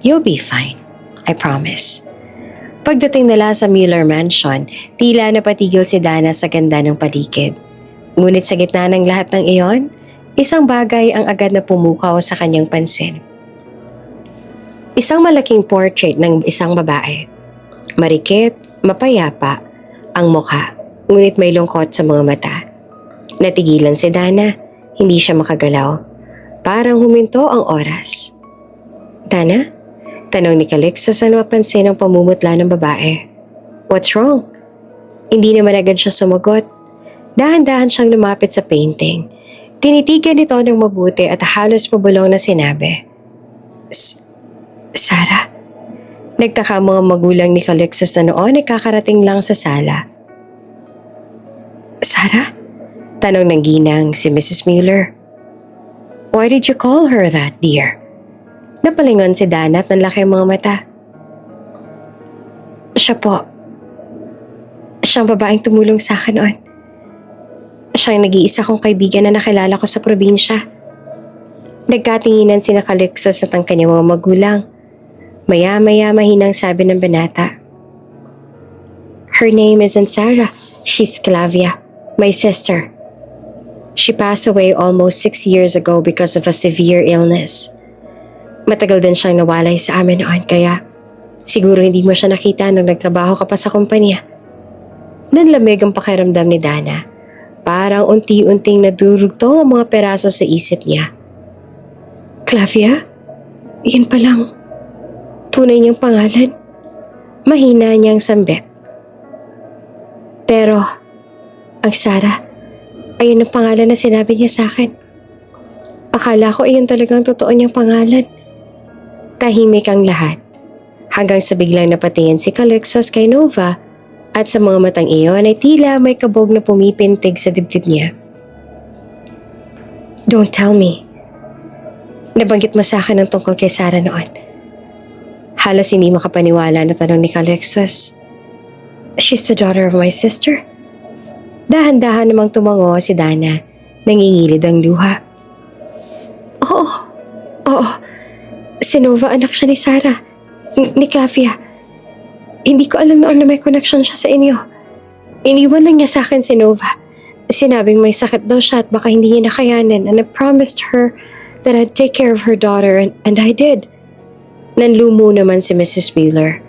A: You'll be fine, I promise. Pagdating nila sa Mueller Mansion, tila napatigil si Dana sa ganda ng paligid. Ngunit sa gitna ng lahat ng iyon, isang bagay ang agad na pumukaw sa kanyang pansin. Isang malaking portrait ng isang babae. Marikit, mapayapa, ang mukha, ngunit may lungkot sa mga mata. Natigilan si Dana, hindi siya makagalaw. Parang huminto ang oras. Dana? Tanong ni Calixtus sa napansin ang pamumutla ng babae. What's wrong? Hindi naman agad siya sumagot. Dahan-dahan siyang lumapit sa painting. Tinitigan nito ng mabuti at halos pabulong na sinabi. Sarah? Nagtaka ang mga magulang ni Calixtus na noon ay kakarating lang sa sala. Sarah? Tanong ng ginang si Mrs. Mueller. Why did you call her that, dear? Napalingon si Dana at nanlaki ang mga mata. Siya po. Siyang babaeng tumulong sa akin noon. Siyang nag-iisa kong kaibigan na nakilala ko sa probinsya. Nagkatinginan sina Calixtus at ang kanyang mga magulang. Maya-maya mahinang sabi ng binata. Her name isn't Sarah. She's Clavia, my sister. She passed away almost 6 years ago because of a severe illness. Matagal din siyang nawalay sa amin noon kaya siguro hindi mo siya nakita nung nagtrabaho ka pa sa kumpanya. Nanlamig ang pakiramdam ni Dana. Parang unti-unting nadurugto ang mga peraso sa isip niya. Clavia? Iyan palang tunay niyang pangalan. Mahina niyang sambit. Pero ang Sarah, ayun ang pangalan na sinabi niya sa akin. Akala ko iyon talagang totoo niyang pangalan. Tahimik ang lahat, hanggang sa biglang napatingin si Calixtus kay Nova at sa mga matang iyon ay tila may kabog na pumipintig sa dibdib niya. Don't tell me. Nabanggit mo sa akin ang tungkol kay Sarah noon. Halos hindi makapaniwala na tanong ni Calixtus. She's the daughter of my sister. Dahan-dahan namang tumango si Dana, nangingilid ang luha. Oo. Si Nova, anak siya ni Sarah. Ni Clavia. Hindi ko alam noon na may connection siya sa inyo. Iniwan lang niya sa akin si Nova. Sinabing may sakit daw siya at baka hindi niya nakayanin, and I promised her that I'd take care of her daughter and I did. Nanlumo naman si Mrs. Mueller.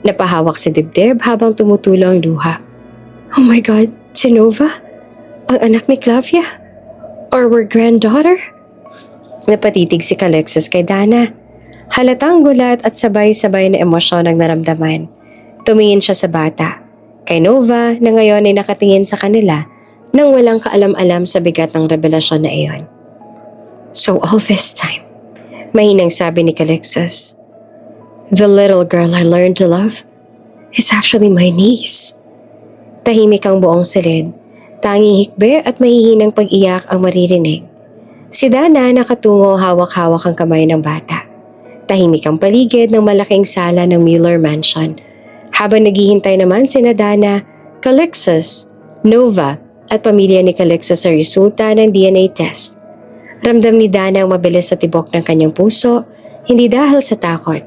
A: Napahawak sa dibdib habang tumutulo ang luha. Oh my God, si Nova? Ang anak ni Clavia? Or our granddaughter? Napatitig si Calixtus kay Dana. Halatang gulat at sabay-sabay na emosyon ang naramdaman. Tumingin siya sa bata, kay Nova na ngayon ay nakatingin sa kanila nang walang kaalam-alam sa bigat ng revelasyon na iyon. So all this time, mahinang sabi ni Calixtus, the little girl I learned to love is actually my niece. Tahimik ang buong silid, tanging hikbe at mahihinang pag-iyak ang maririnig. Si Dana nakatungo hawak-hawak ang kamay ng bata. Tahimik ang paligid ng malaking sala ng Mueller Mansion. Habang naghihintay naman sina Dana, Calixtus, Nova at pamilya ni Calixtus sa resulta ng DNA test. Ramdam ni Dana ang mabilis sa tibok ng kanyang puso, hindi dahil sa takot,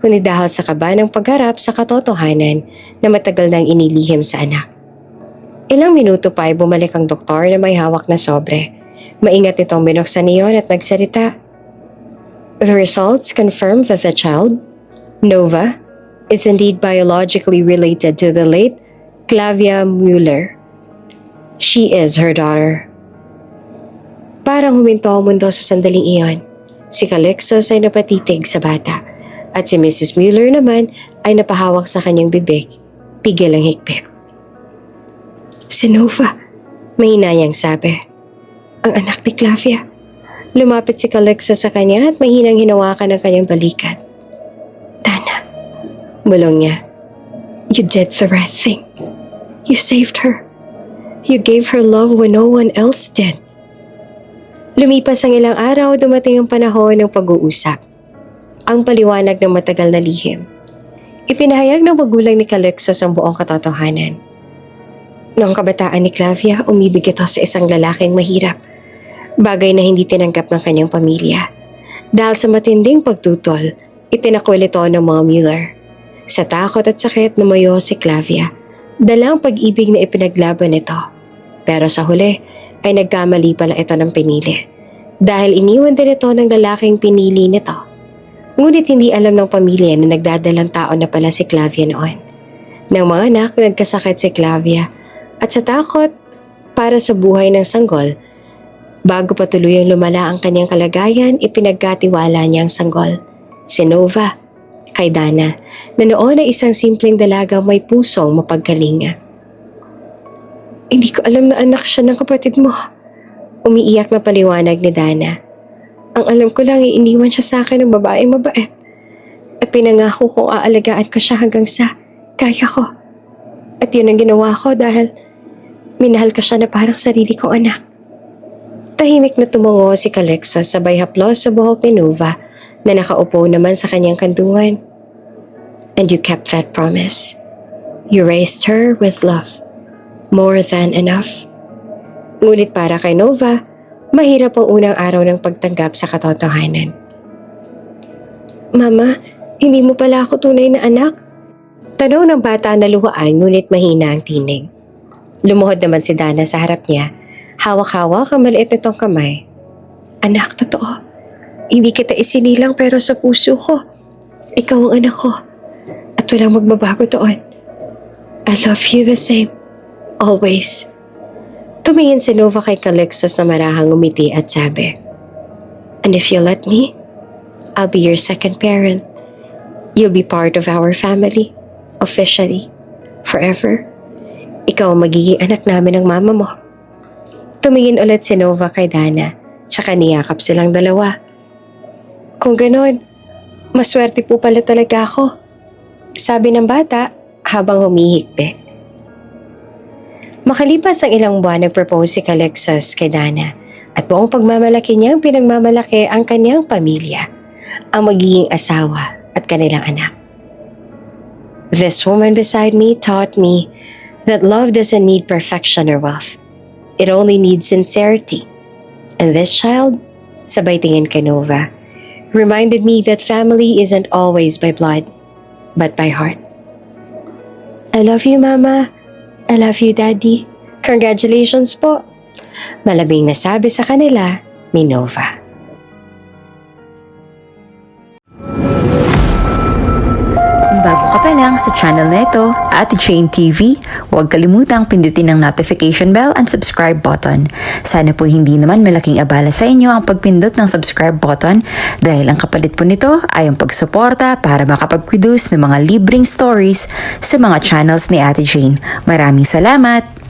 A: kundi dahil sa kaba ng pagharap sa katotohanan na matagal nang inilihim sa anak. Ilang minuto pa ay bumalik ang doktor na may hawak na sobre. Maingat itong binuksan niyon at nagsalita. The results confirm that the child, Nova, is indeed biologically related to the late Clavia Mueller. She is her daughter. Parang huminto ang mundo sa sandaling iyon. Si Calixtus ay napatitig sa bata at si Mrs. Mueller naman ay napahawak sa kanyang bibig. Pigil ang hikbi. Si Nova, mahinayang sabi. Ang anak ni Clavia. Lumapit si Calixtus sa kanya at mahinang hinawakan ang kanyang balikat. Dana, bulong niya. You did the right thing. You saved her. You gave her love when no one else did. Lumipas ang ilang araw, dumating ang panahon ng pag-uusap. Ang paliwanag ng matagal na lihim. Ipinahayag ng magulang ni Calixtus ang buong katotohanan. Noong kabataan ni Clavia, umibig ito sa isang lalaking mahirap. Bagay na hindi tinanggap ng kanyang pamilya. Dahil sa matinding pagtutol, itinakwil ito ng mga Mueller. Sa takot at sakit lumayo si Clavia. Dala ang pag-ibig na ipinaglaban nito. Pero sa huli ay nagkamali pala ito ng pinili. Dahil iniwan din ito ng lalaking pinili nito. Ngunit hindi alam ng pamilya na nagdadalang tao na pala si Clavia noon. Nang mga anak, nagkasakit si Clavia. At sa takot para sa buhay ng sanggol, bago pa tuluyang lumala ang kanyang kalagayan, ipinagkatiwala niya ang sanggol, si Nova, kay Dana, na noon ay isang simpleng dalagang may pusong mapagkalinga. Hindi ko alam na anak siya ng kapatid mo. Umiiyak na paliwanag ni Dana. Ang alam ko lang ay iniwan siya sa akin ng babaeng mabait. At pinangako kong aalagaan ko siya hanggang sa kaya ko. At yun ang ginawa ko dahil minahal ko siya na parang sarili kong anak. Tahimik na tumungo si Calixtus sabay haplos sa buhok ni Nova na nakaupo naman sa kanyang kantungan. And you kept that promise. You raised her with love. More than enough. Ngunit para kay Nova, mahirap ang unang araw ng pagtanggap sa katotohanan. Mama, hindi mo pala ako tunay na anak? Tanong ng bata na luhaan ngunit mahina ang tinig. Lumuhod naman si Dana sa harap niya. Hawak-hawak ang maliit nitong kamay. Anak, totoo. Hindi kita isinilang pero sa puso ko. Ikaw ang anak ko. At walang magbabago doon. I love you the same. Always. Tumingin si Nova kay Calixtus na marahang umiti at sabi, And if you let me, I'll be your second parent. You'll be part of our family. Officially. Forever. Ikaw ang magiging anak namin ng mama mo. Tumingin ulit si Nova kay Dana, tsaka niyakap silang dalawa. Kung ganon, maswerte po pala talaga ako. Sabi ng bata habang humihikbi. Makalipas ang ilang buwan, nag-propose si Calixtus kay Dana at buong pagmamalaki niyang pinagmamalaki ang kanyang pamilya, ang magiging asawa at kanilang anak. This woman beside me taught me that love doesn't need perfection or wealth. It only needs sincerity. And this child, sabay tingin kay Nova, reminded me that family isn't always by blood, but by heart. I love you, Mama. I love you, Daddy. Congratulations po. Malabing nasabi sa kanila ni Nova.
B: Kung
C: Kung bago ka pa lang sa channel na ito, Ate Jane TV, huwag kalimutang pindutin ang notification bell and subscribe button. Sana po hindi naman malaking abala sa inyo ang pagpindot ng subscribe button dahil ang kapalit po nito ay ang pagsuporta para makapag-produce ng mga libreng stories sa mga channels ni Ate Jane. Maraming salamat!